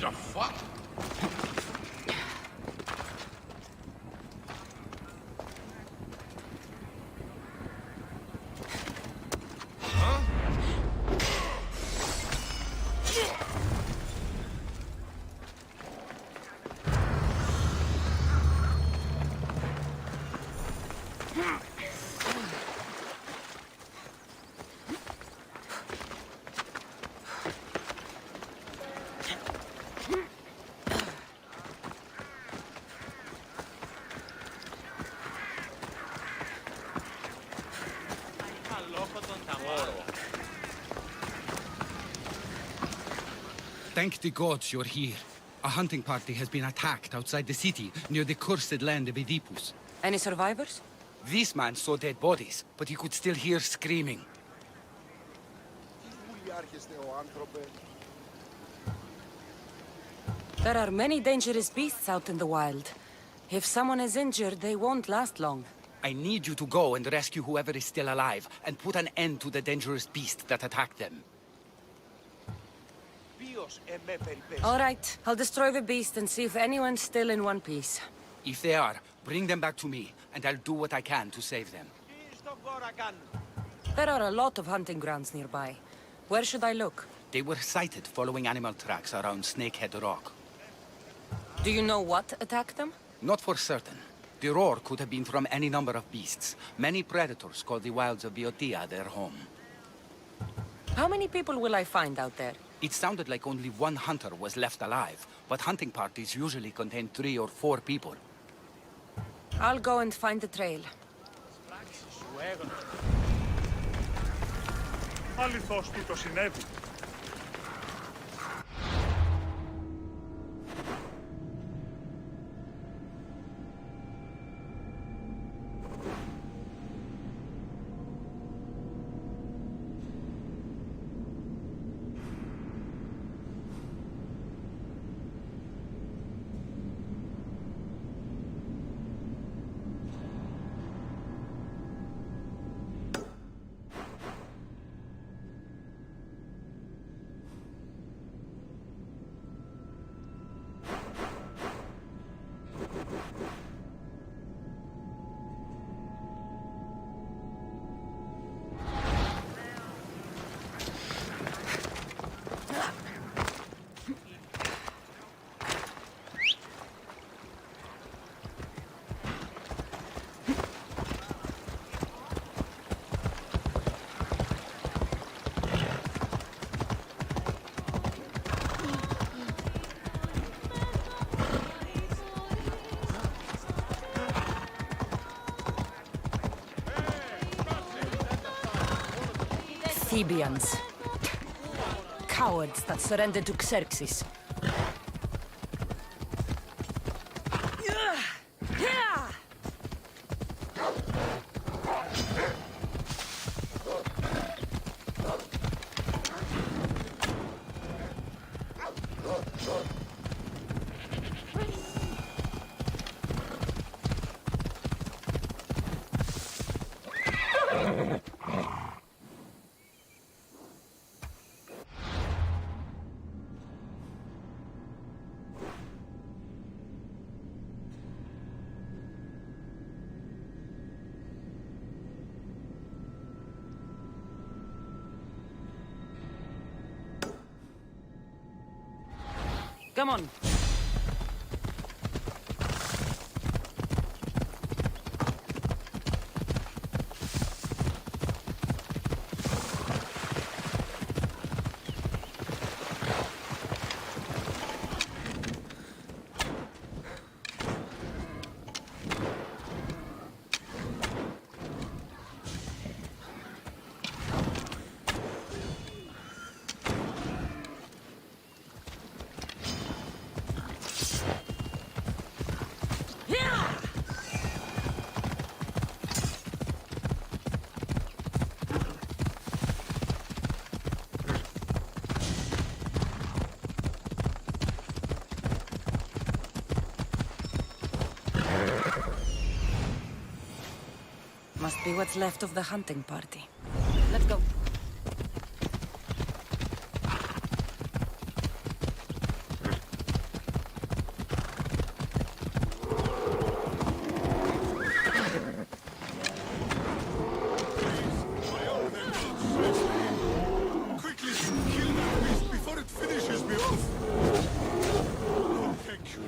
The fuck? Thank the gods you're here. A hunting party has been attacked outside the city, near the cursed land of Oedipus. Any survivors? This man saw dead bodies, but he could still hear screaming. There are many dangerous beasts out in the wild. If someone is injured, they won't last long. I need you to go and rescue whoever is still alive, and put an end to the dangerous beast that attacked them. All right, I'll destroy the beast and see if anyone's still in one piece. If they are, bring them back to me, and I'll do what I can to save them. There are a lot of hunting grounds nearby. Where should I look? They were sighted following animal tracks around Snakehead Rock. Do you know what attacked them? Not for certain. The roar could have been from any number of beasts. Many predators call the wilds of Boeotia their home. How many people will I find out there? It sounded like only one hunter was left alive, but hunting parties usually contain 3 or 4 people. I'll go and find the trail. Αληθώς του το συνέβη. Thebians. Cowards that surrendered to Xerxes. Come on. Must be what's left of the hunting party. Let's go. Quickly, kill that beast before it finishes me off! Thank you.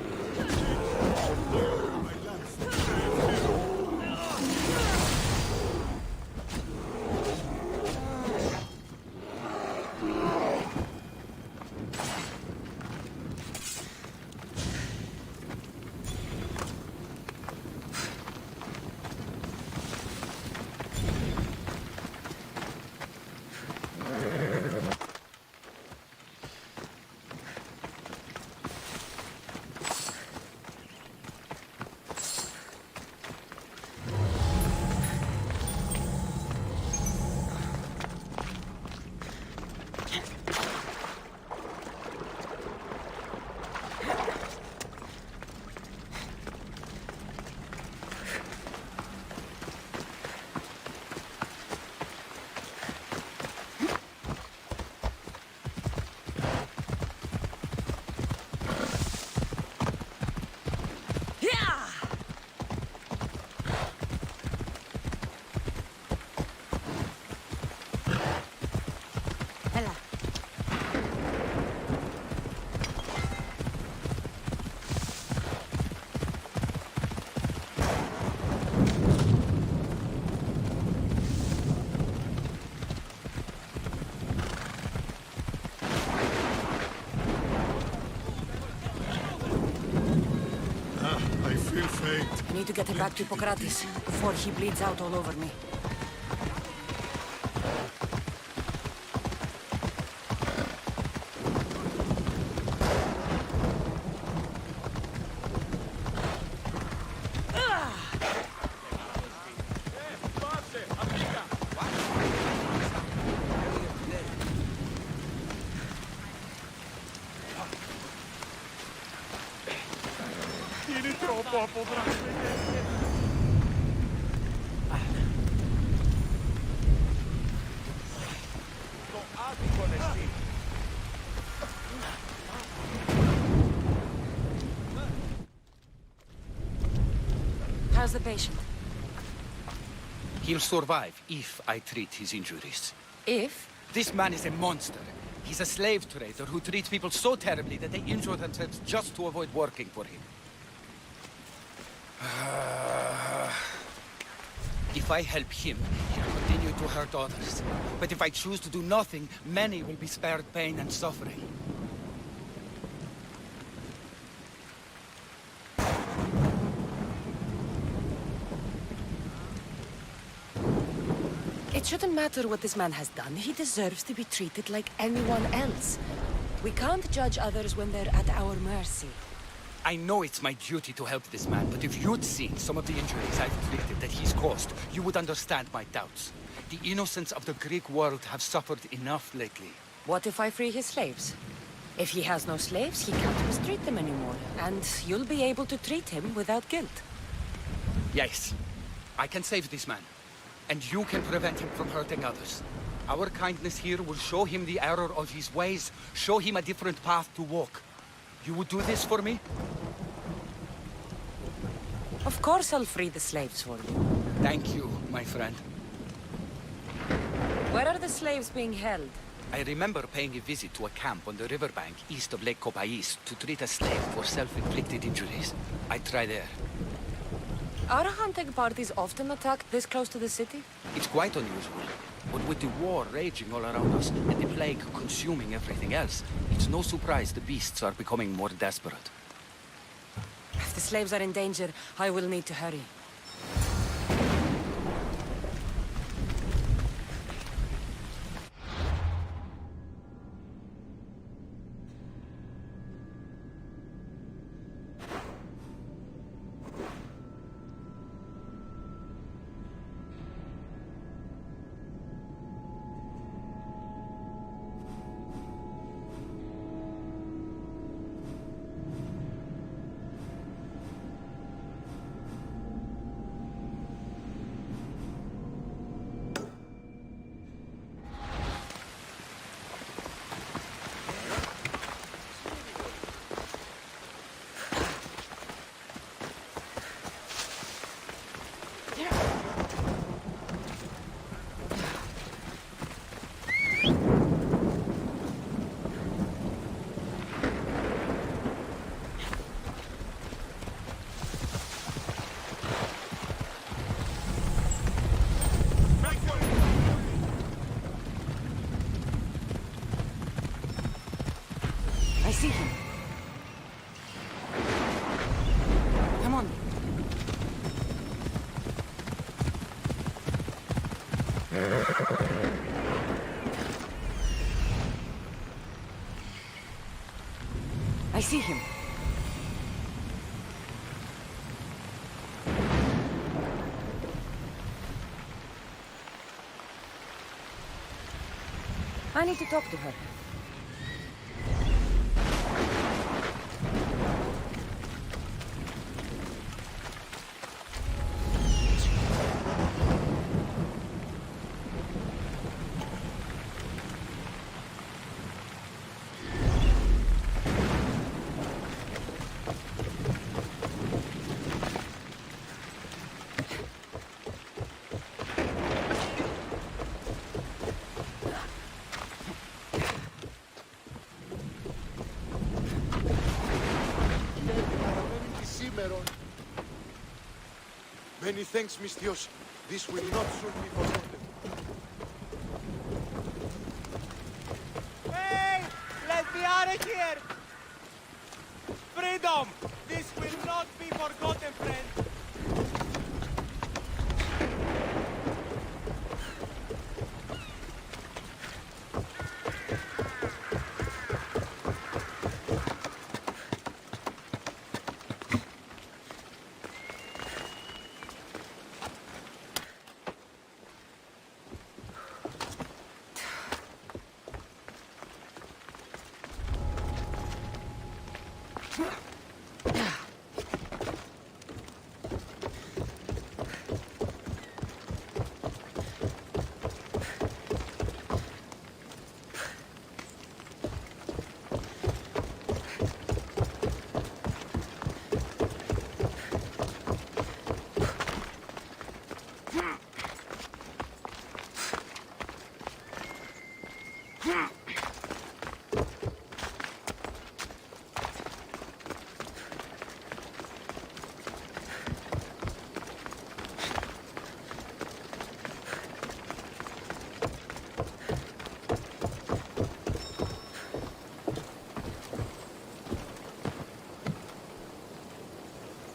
My life. I feel faint. I need to get him back to Hippocrates before he bleeds out all over me. Είναι τρόπο αποδράσιμο. Το άδικο νεστή. How's the patient? He'll survive if I treat his injuries. If? This man is a monster. He's a slave trader who treats people so terribly that they injure themselves just to avoid working for him. If I help him, he'll continue to hurt others. But if I choose to do nothing, many will be spared pain and suffering. It shouldn't matter what this man has done. He deserves to be treated like anyone else. We can't judge others when they're at our mercy. I know it's my duty to help this man, but if you'd seen some of the injuries I've inflicted that he's caused, you would understand my doubts. The innocents of the Greek world have suffered enough lately. What if I free his slaves? If he has no slaves, he can't mistreat them anymore, and you'll be able to treat him without guilt. Yes, I can save this man, and you can prevent him from hurting others. Our kindness here will show him the error of his ways, show him a different path to walk. You would do this for me? Of course I'll free the slaves for you. Thank you, my friend. Where are the slaves being held? I remember paying a visit to a camp on the riverbank east of Lake Copais to treat a slave for self-inflicted injuries. I'd try there. Are hunting parties often attacked this close to the city? It's quite unusual. But with the war raging all around us and the plague consuming everything else, it's no surprise the beasts are becoming more desperate. If the slaves are in danger, I will need to hurry. I see him. I need to talk to her. Many thanks, Miss Dios. This will not soon be forgotten. Hey! Let me out of here! Freedom! This will not be forgotten, friend!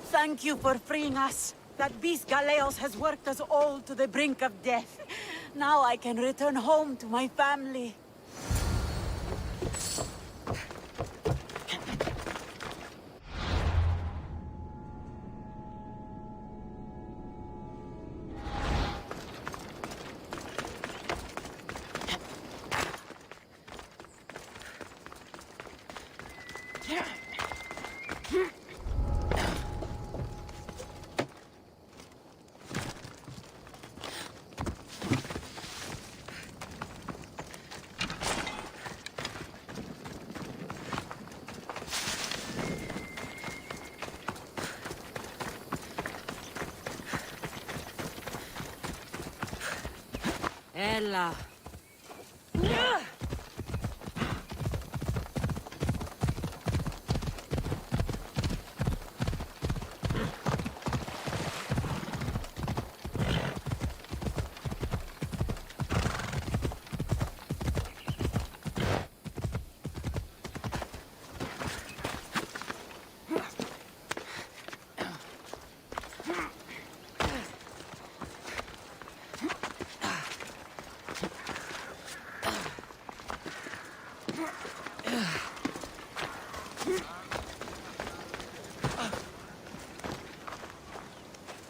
Thank you for freeing us. That beast Galeos has worked us all to the brink of death. Now I can return home to my family. Ella.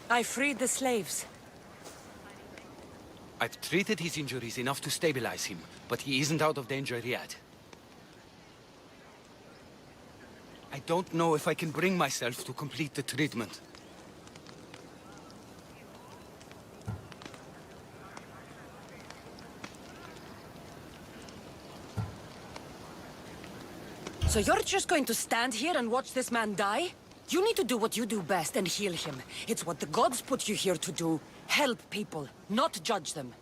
I freed the slaves. I've treated his injuries enough to stabilize him, but he isn't out of danger yet. I don't know if I can bring myself to complete the treatment. So you're just going to stand here and watch this man die? You need to do what you do best and heal him. It's what the gods put you here to do. Help people, not judge them.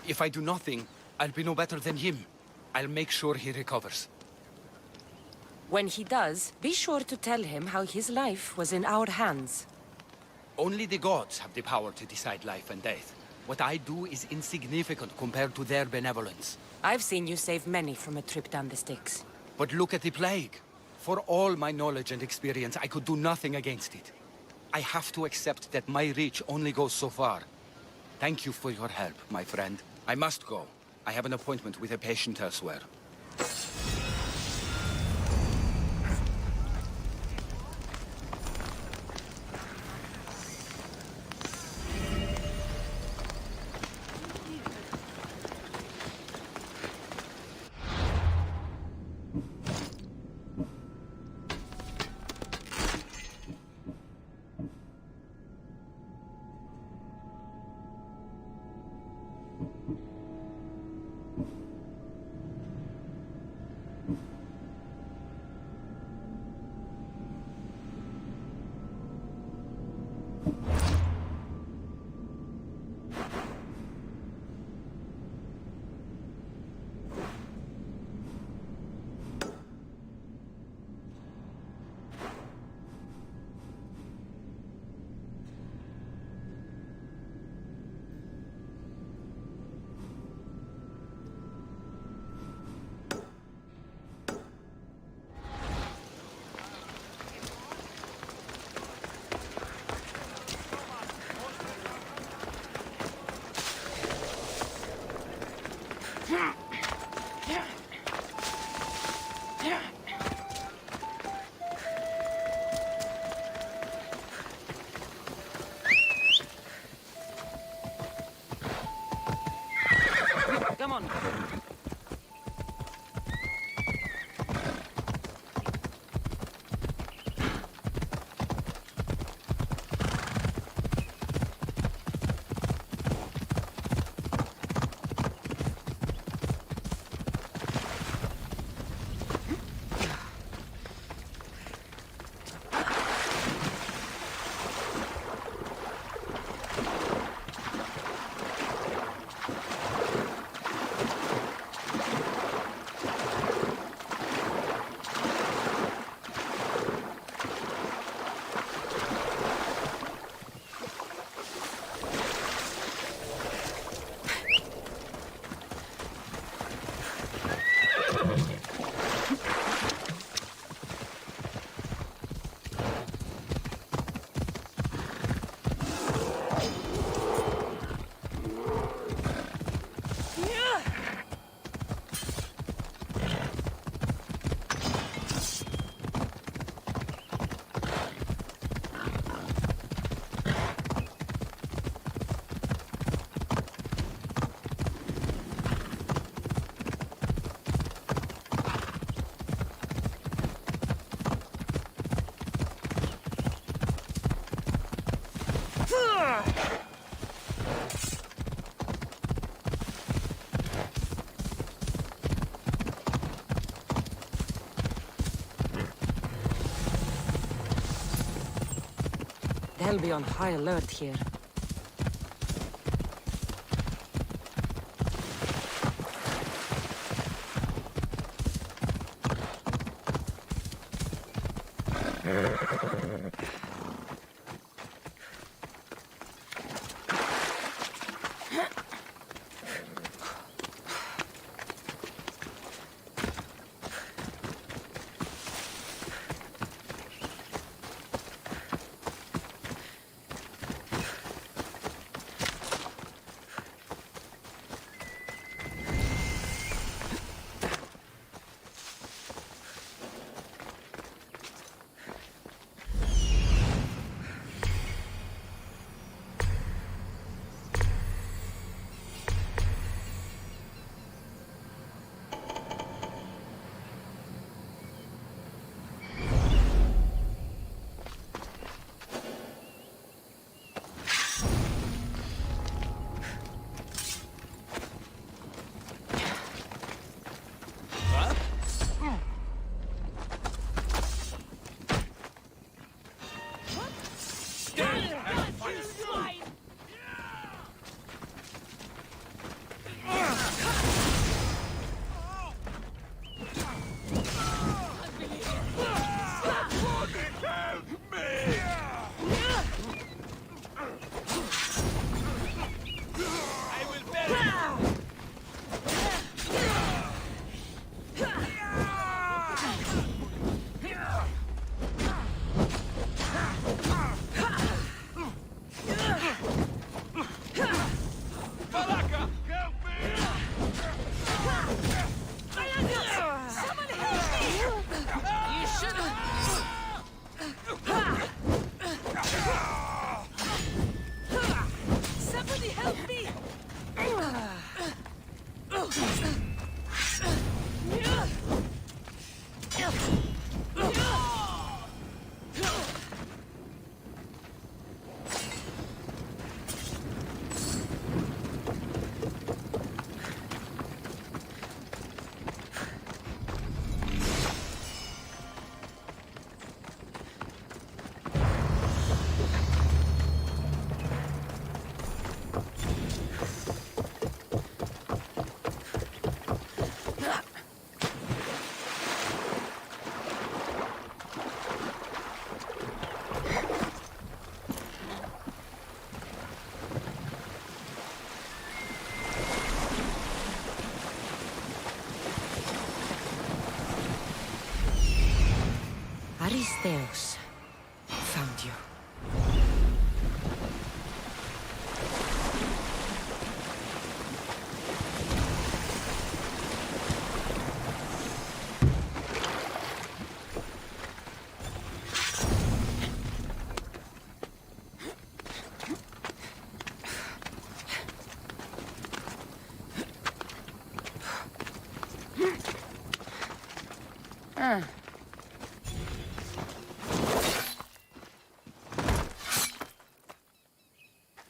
If I do nothing, I'll be no better than him. I'll make sure he recovers. When he does, be sure to tell him how his life was in our hands. Only the gods have the power to decide life and death. What I do is insignificant compared to their benevolence. I've seen you save many from a trip down the Styx. But look at the plague. For all my knowledge and experience, I could do nothing against it. I have to accept that my reach only goes so far. Thank you for your help, my friend. I must go. I have an appointment with a patient elsewhere. Come on. They'll be on high alert here.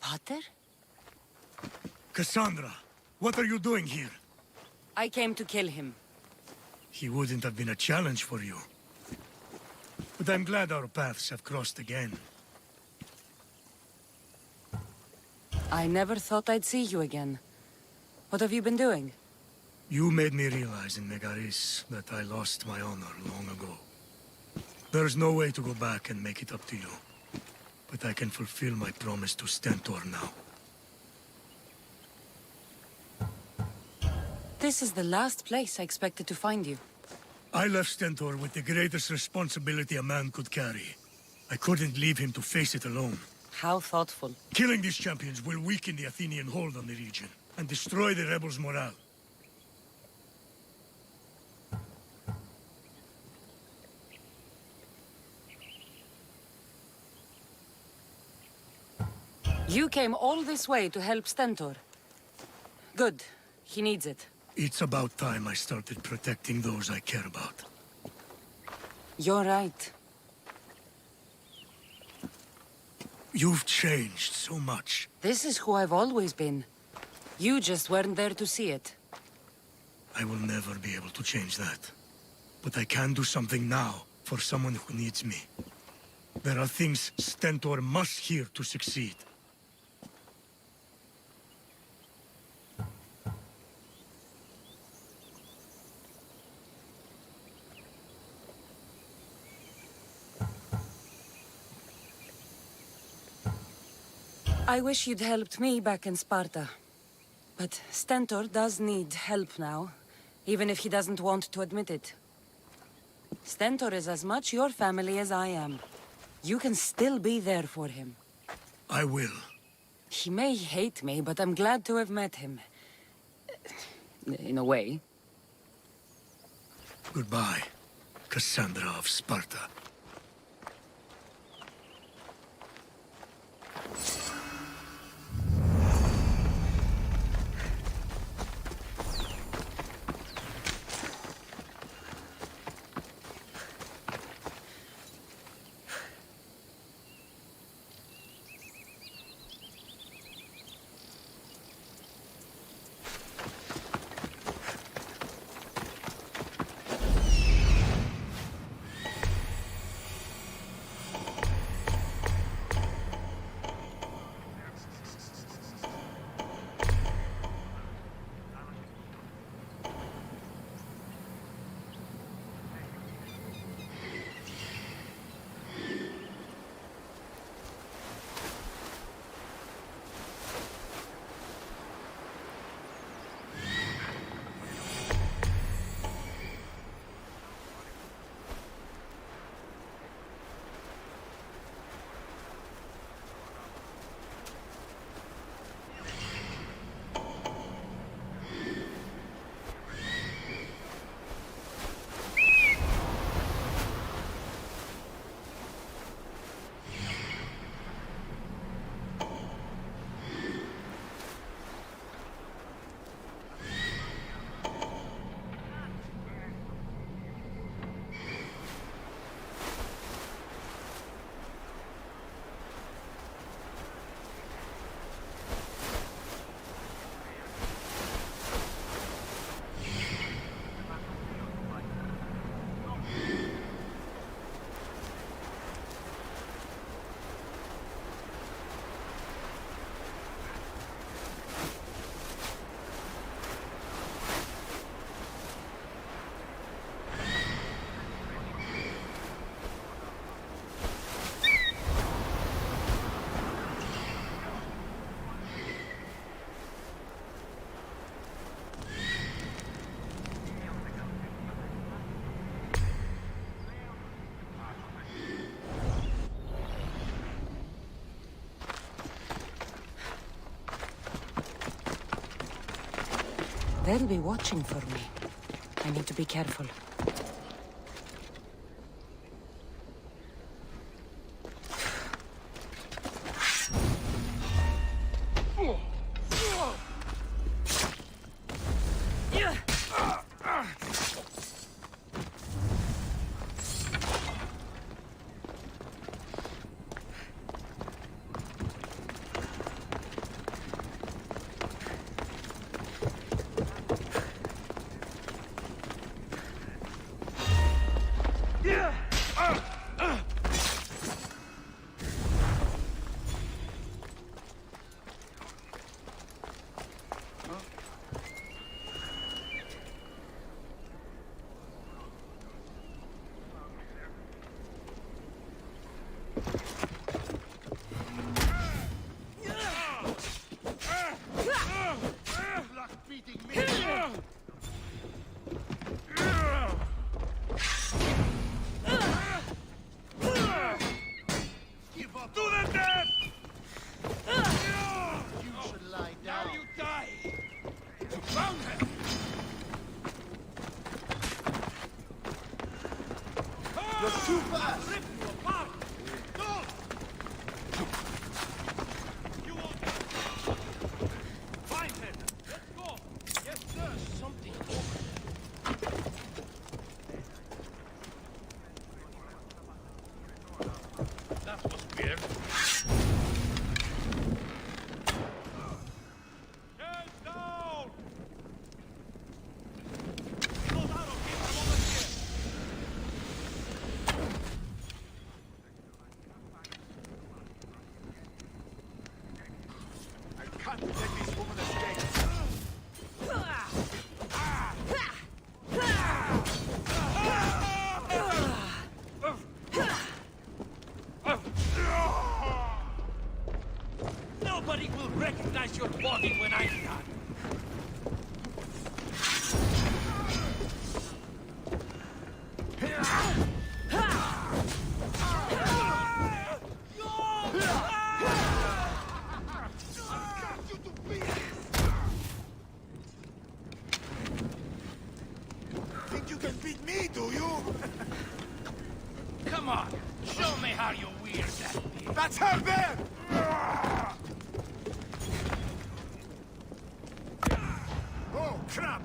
Pater? Cassandra, what are you doing here? I came to kill him. He wouldn't have been a challenge for you. But I'm glad our paths have crossed again. I never thought I'd see you again. What have you been doing? You made me realize in Megaris that I lost my honor long ago. There's no way to go back and make it up to you. But I can fulfill my promise to Stentor now. This is the last place I expected to find you. I left Stentor with the greatest responsibility a man could carry. I couldn't leave him to face it alone. How thoughtful. Killing these champions will weaken the Athenian hold on the region, and destroy the rebels' morale. You came all this way to help Stentor. Good. He needs it. It's about time I started protecting those I care about. You're right. You've changed so much. This is who I've always been. You just weren't there to see it. I will never be able to change that. But I can do something now for someone who needs me. There are things Stentor must hear to succeed. I wish you'd helped me back in Sparta. But Stentor does need help now, even if he doesn't want to admit it. Stentor is as much your family as I am. You can still be there for him. I will. He may hate me, but I'm glad to have met him. In a way. Goodbye, Cassandra of Sparta. They'll be watching for me. I need to be careful. can't let this woman escape. Nobody will recognize your body when I'm done. Think you can beat me, do you? Come on, show me how you wield that thing. That's her there! Oh, crap!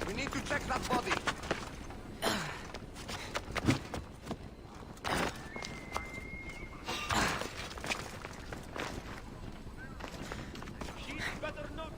We need to check that body. She's better not.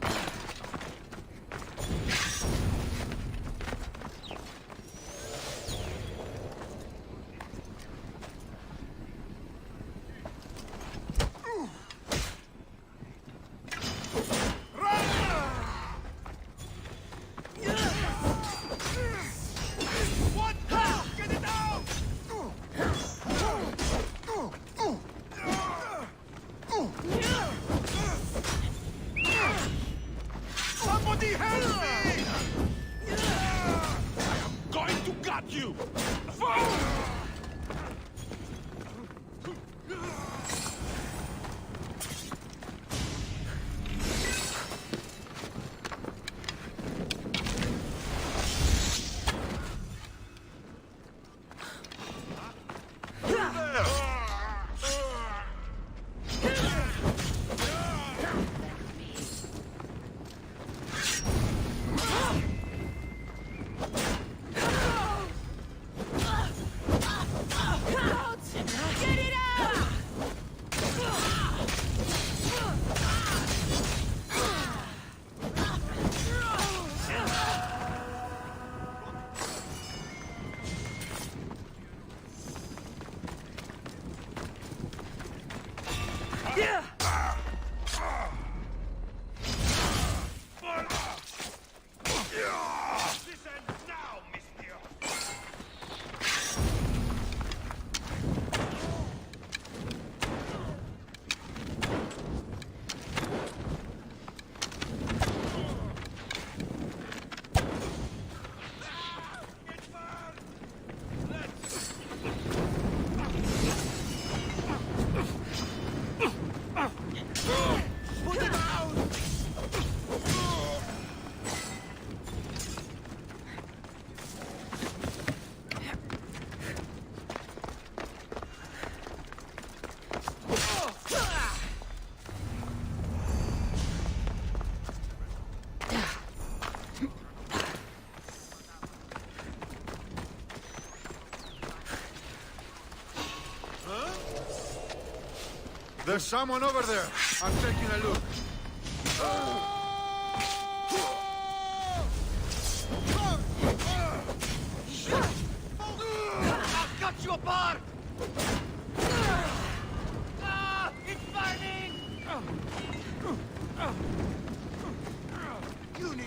Somebody help me! I am going to gut you! There's someone over there. I'm taking a look. I'll cut you apart! It's burning! You need...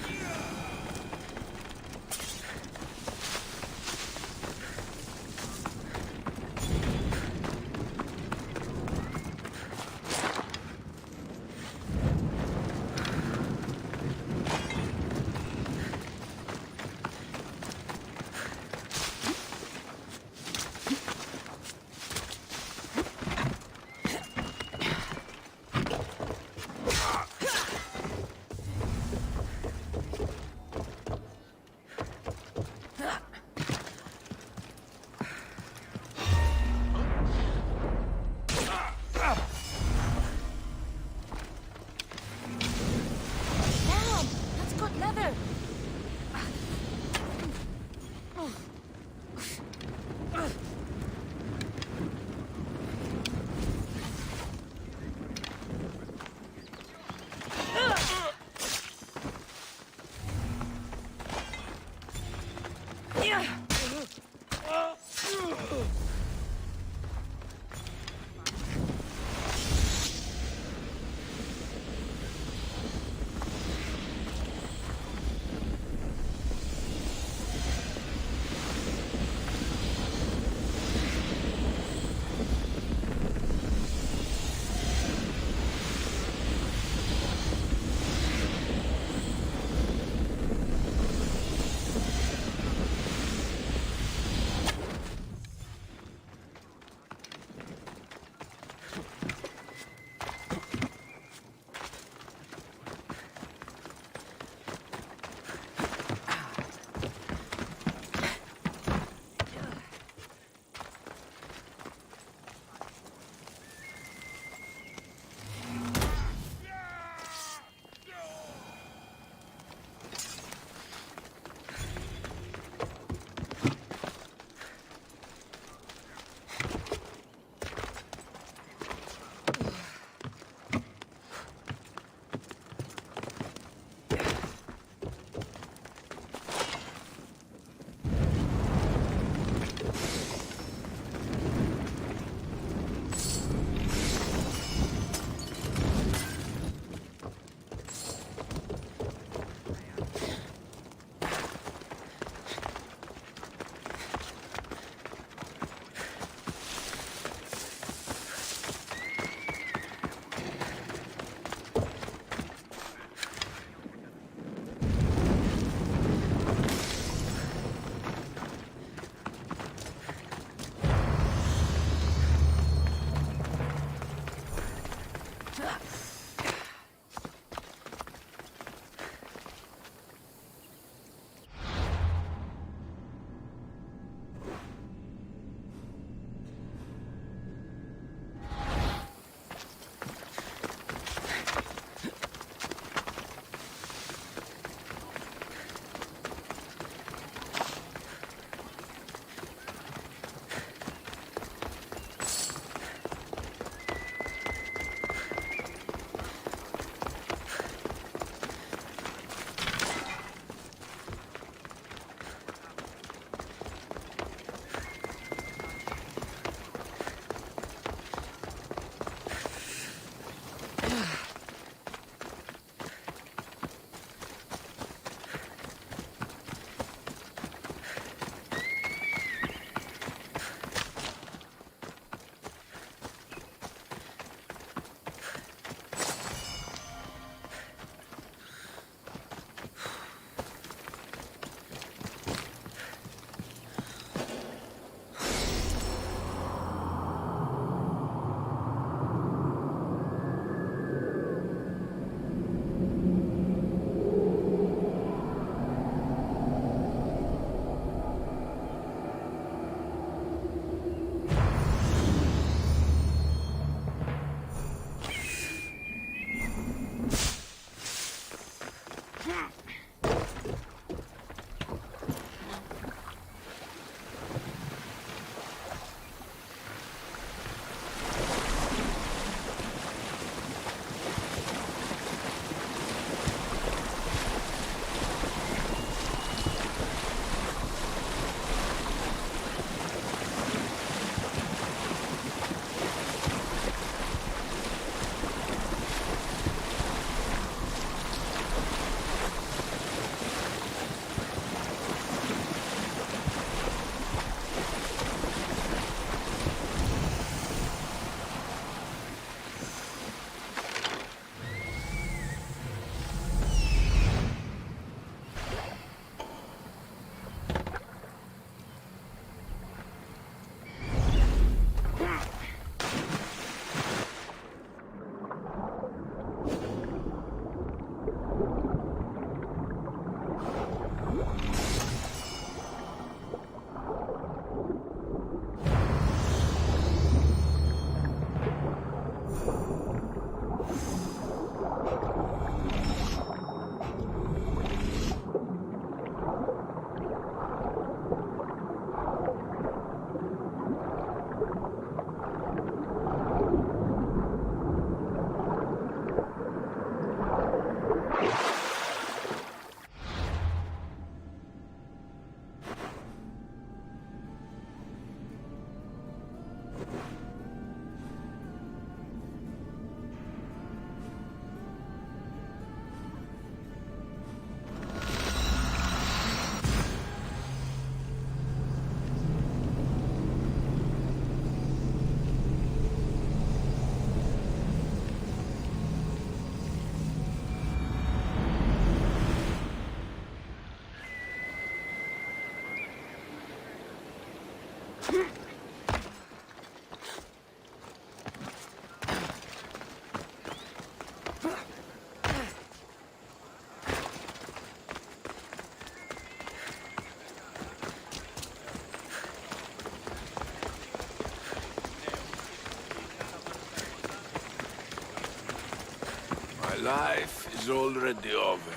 life is already over.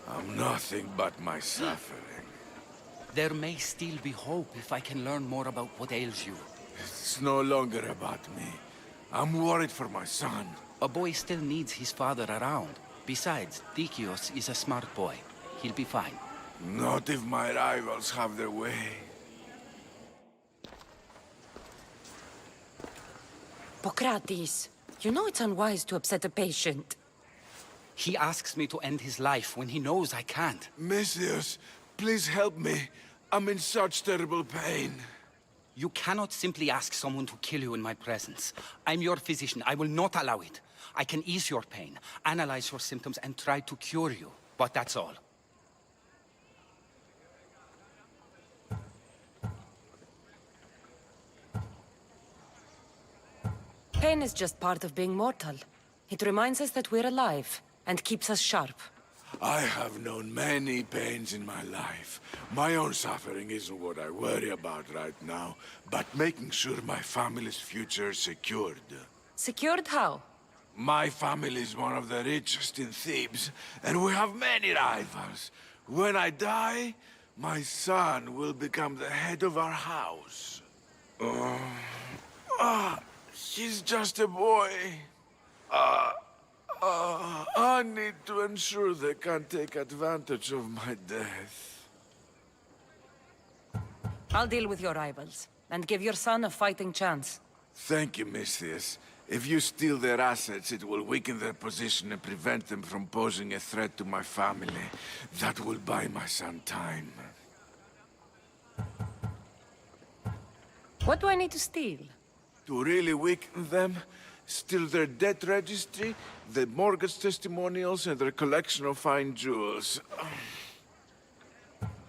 I'm nothing but my suffering. There may still be hope if I can learn more about what ails you. It's no longer about me. I'm worried for my son. A boy still needs his father around. Besides, Dikios is a smart boy. He'll be fine. Not if my rivals have their way. Pokratis, you know it's unwise to upset a patient. He asks me to end his life when he knows I can't. Messias, please help me. I'm in such terrible pain. You cannot simply ask someone to kill you in my presence. I'm your physician. I will not allow it. I can ease your pain, analyze your symptoms, and try to cure you. But that's all. Pain is just part of being mortal. It reminds us that we're alive, and keeps us sharp. I have known many pains in my life. My own suffering isn't what I worry about right now, but making sure my family's future is secured. Secured how? My family is one of the richest in Thebes, and we have many rivals. When I die, my son will become the head of our house. He's just a boy. I need to ensure they can't take advantage of my death. I'll deal with your rivals, and give your son a fighting chance. Thank you, Misthias. If you steal their assets, it will weaken their position and prevent them from posing a threat to my family. That will buy my son time. What do I need to steal? To really weaken them, steal their debt registry, the mortgage testimonials, and their collection of fine jewels.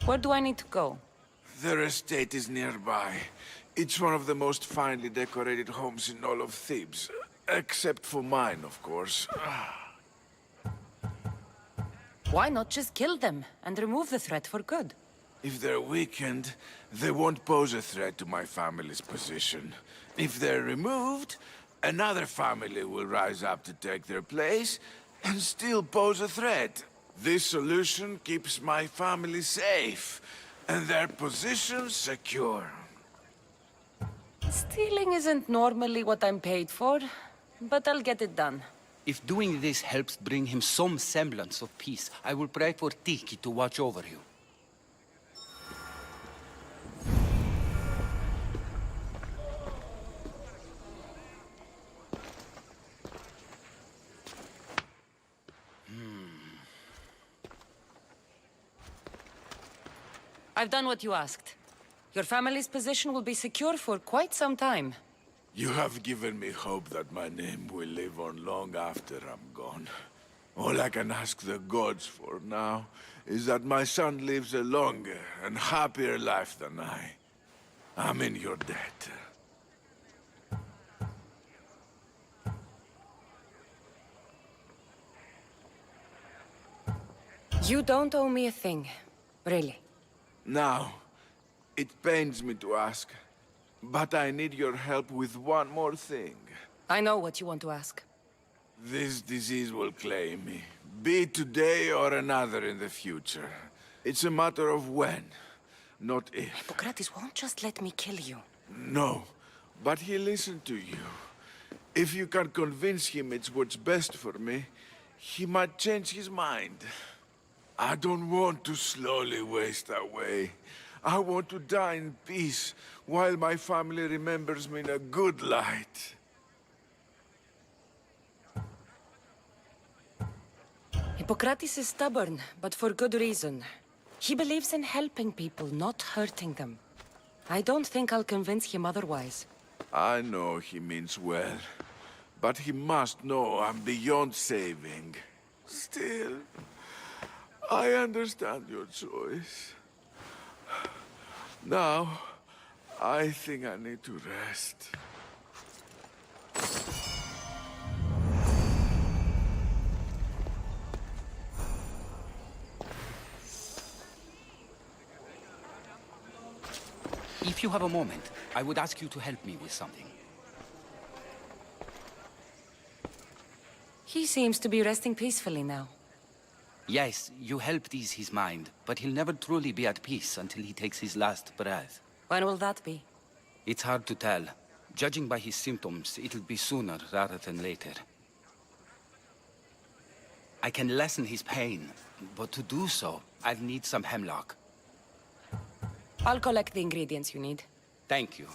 Where do I need to go? Their estate is nearby. It's one of the most finely decorated homes in all of Thebes. Except for mine, of course. Why not just kill them, and remove the threat for good? If they're weakened, they won't pose a threat to my family's position. If they're removed, another family will rise up to take their place, and still pose a threat. This solution keeps my family safe, and their position secure. Stealing isn't normally what I'm paid for, but I'll get it done. If doing this helps bring him some semblance of peace, I will pray for Tiki to watch over you. I've done what you asked. Your family's position will be secure for quite some time. You have given me hope that my name will live on long after I'm gone. All I can ask the gods for now is that my son lives a longer and happier life than I. I'm in your debt. You don't owe me a thing, really. Now, it pains me to ask, but I need your help with one more thing. I know what you want to ask. This disease will claim me, be it today or another in the future. It's a matter of when, not if. Hippocrates won't just let me kill you. No, but he'll listen to you. If you can convince him it's what's best for me, he might change his mind. I don't want to slowly waste away. I want to die in peace, while my family remembers me in a good light. Hippocrates is stubborn, but for good reason. He believes in helping people, not hurting them. I don't think I'll convince him otherwise. I know he means well, but he must know I'm beyond saving. Still, I understand your choice. Now, I think I need to rest. If you have a moment, I would ask you to help me with something. He seems to be resting peacefully now. Yes, you helped ease his mind, but he'll never truly be at peace until he takes his last breath. When will that be? It's hard to tell. Judging by his symptoms, it'll be sooner rather than later. I can lessen his pain, but to do so, I'll need some hemlock. I'll collect the ingredients you need. Thank you.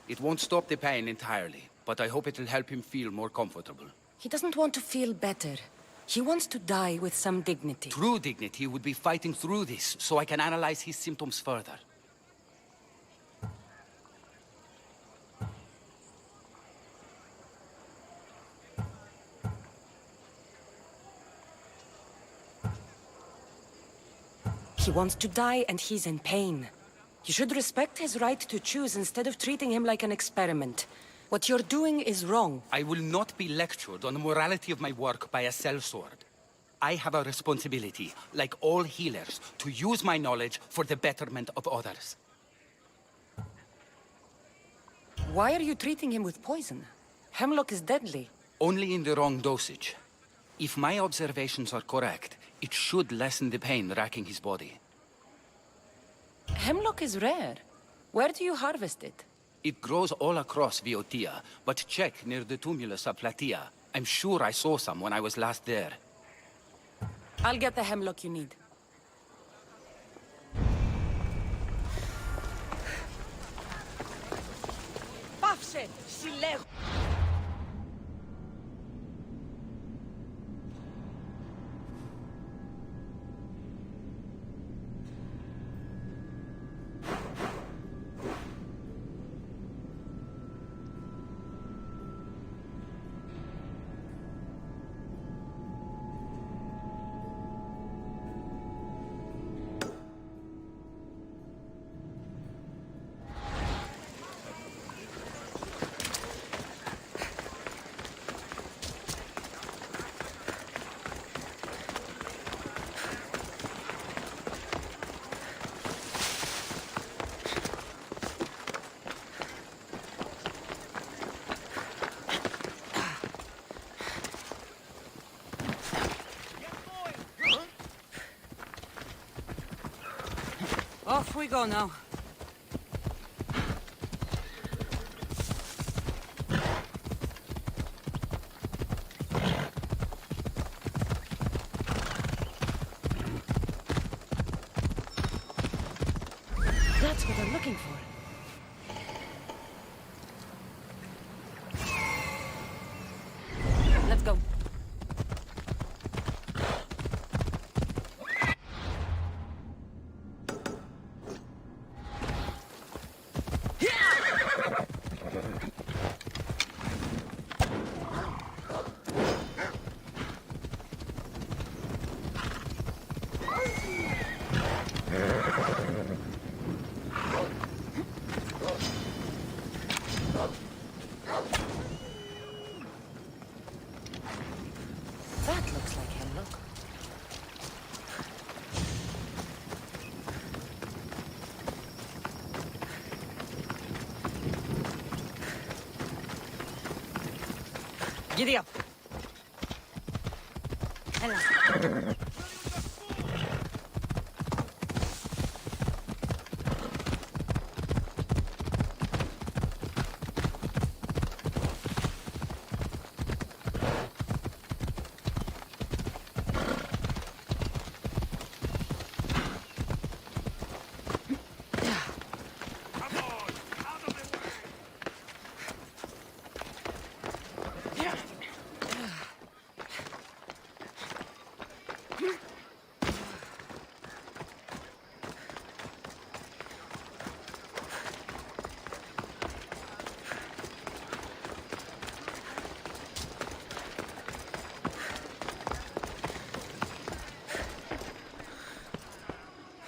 It won't stop the pain entirely, but I hope it'll help him feel more comfortable. He doesn't want to feel better. He wants to die with some dignity. True dignity would be fighting through this, so I can analyze his symptoms further. He wants to die and he's in pain. You should respect his right to choose instead of treating him like an experiment. What you're doing is wrong. I will not be lectured on the morality of my work by a sellsword. I have a responsibility, like all healers, to use my knowledge for the betterment of others. Why are you treating him with poison? Hemlock is deadly. Only in the wrong dosage. If my observations are correct, it should lessen the pain racking his body. Hemlock is rare. Where do you harvest it? It grows all across Viotia, but check near the tumulus of Platea. I'm sure I saw some when I was last there. I'll get the hemlock you need. Πάυσε, συλλέγω. Off we go now. That's what I'm looking for. Let's go. That looks like hemlock. Giddy up. Hello.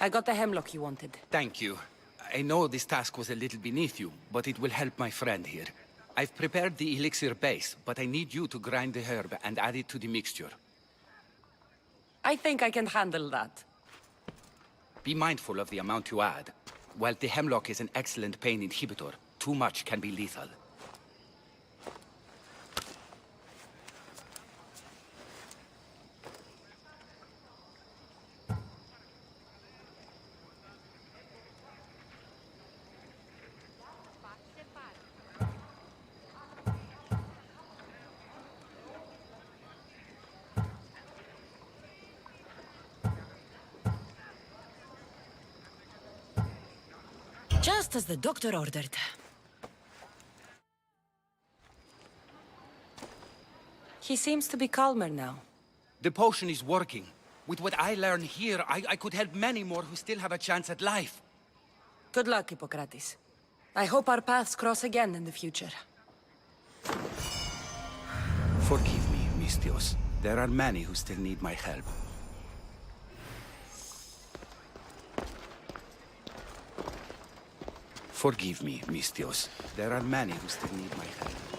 I got the hemlock you wanted. Thank you. I know this task was a little beneath you, but it will help my friend here. I've prepared the elixir base, but I need you to grind the herb and add it to the mixture. I think I can handle that. Be mindful of the amount you add. While the hemlock is an excellent pain inhibitor, too much can be lethal. Just as the doctor ordered. He seems to be calmer now. The potion is working. With what I learn here, I could help many more who still have a chance at life. Good luck, Hippocrates. I hope our paths cross again in the future. Forgive me, Mistios. There are many who still need my help. Forgive me, Mistios. There are many who still need my help.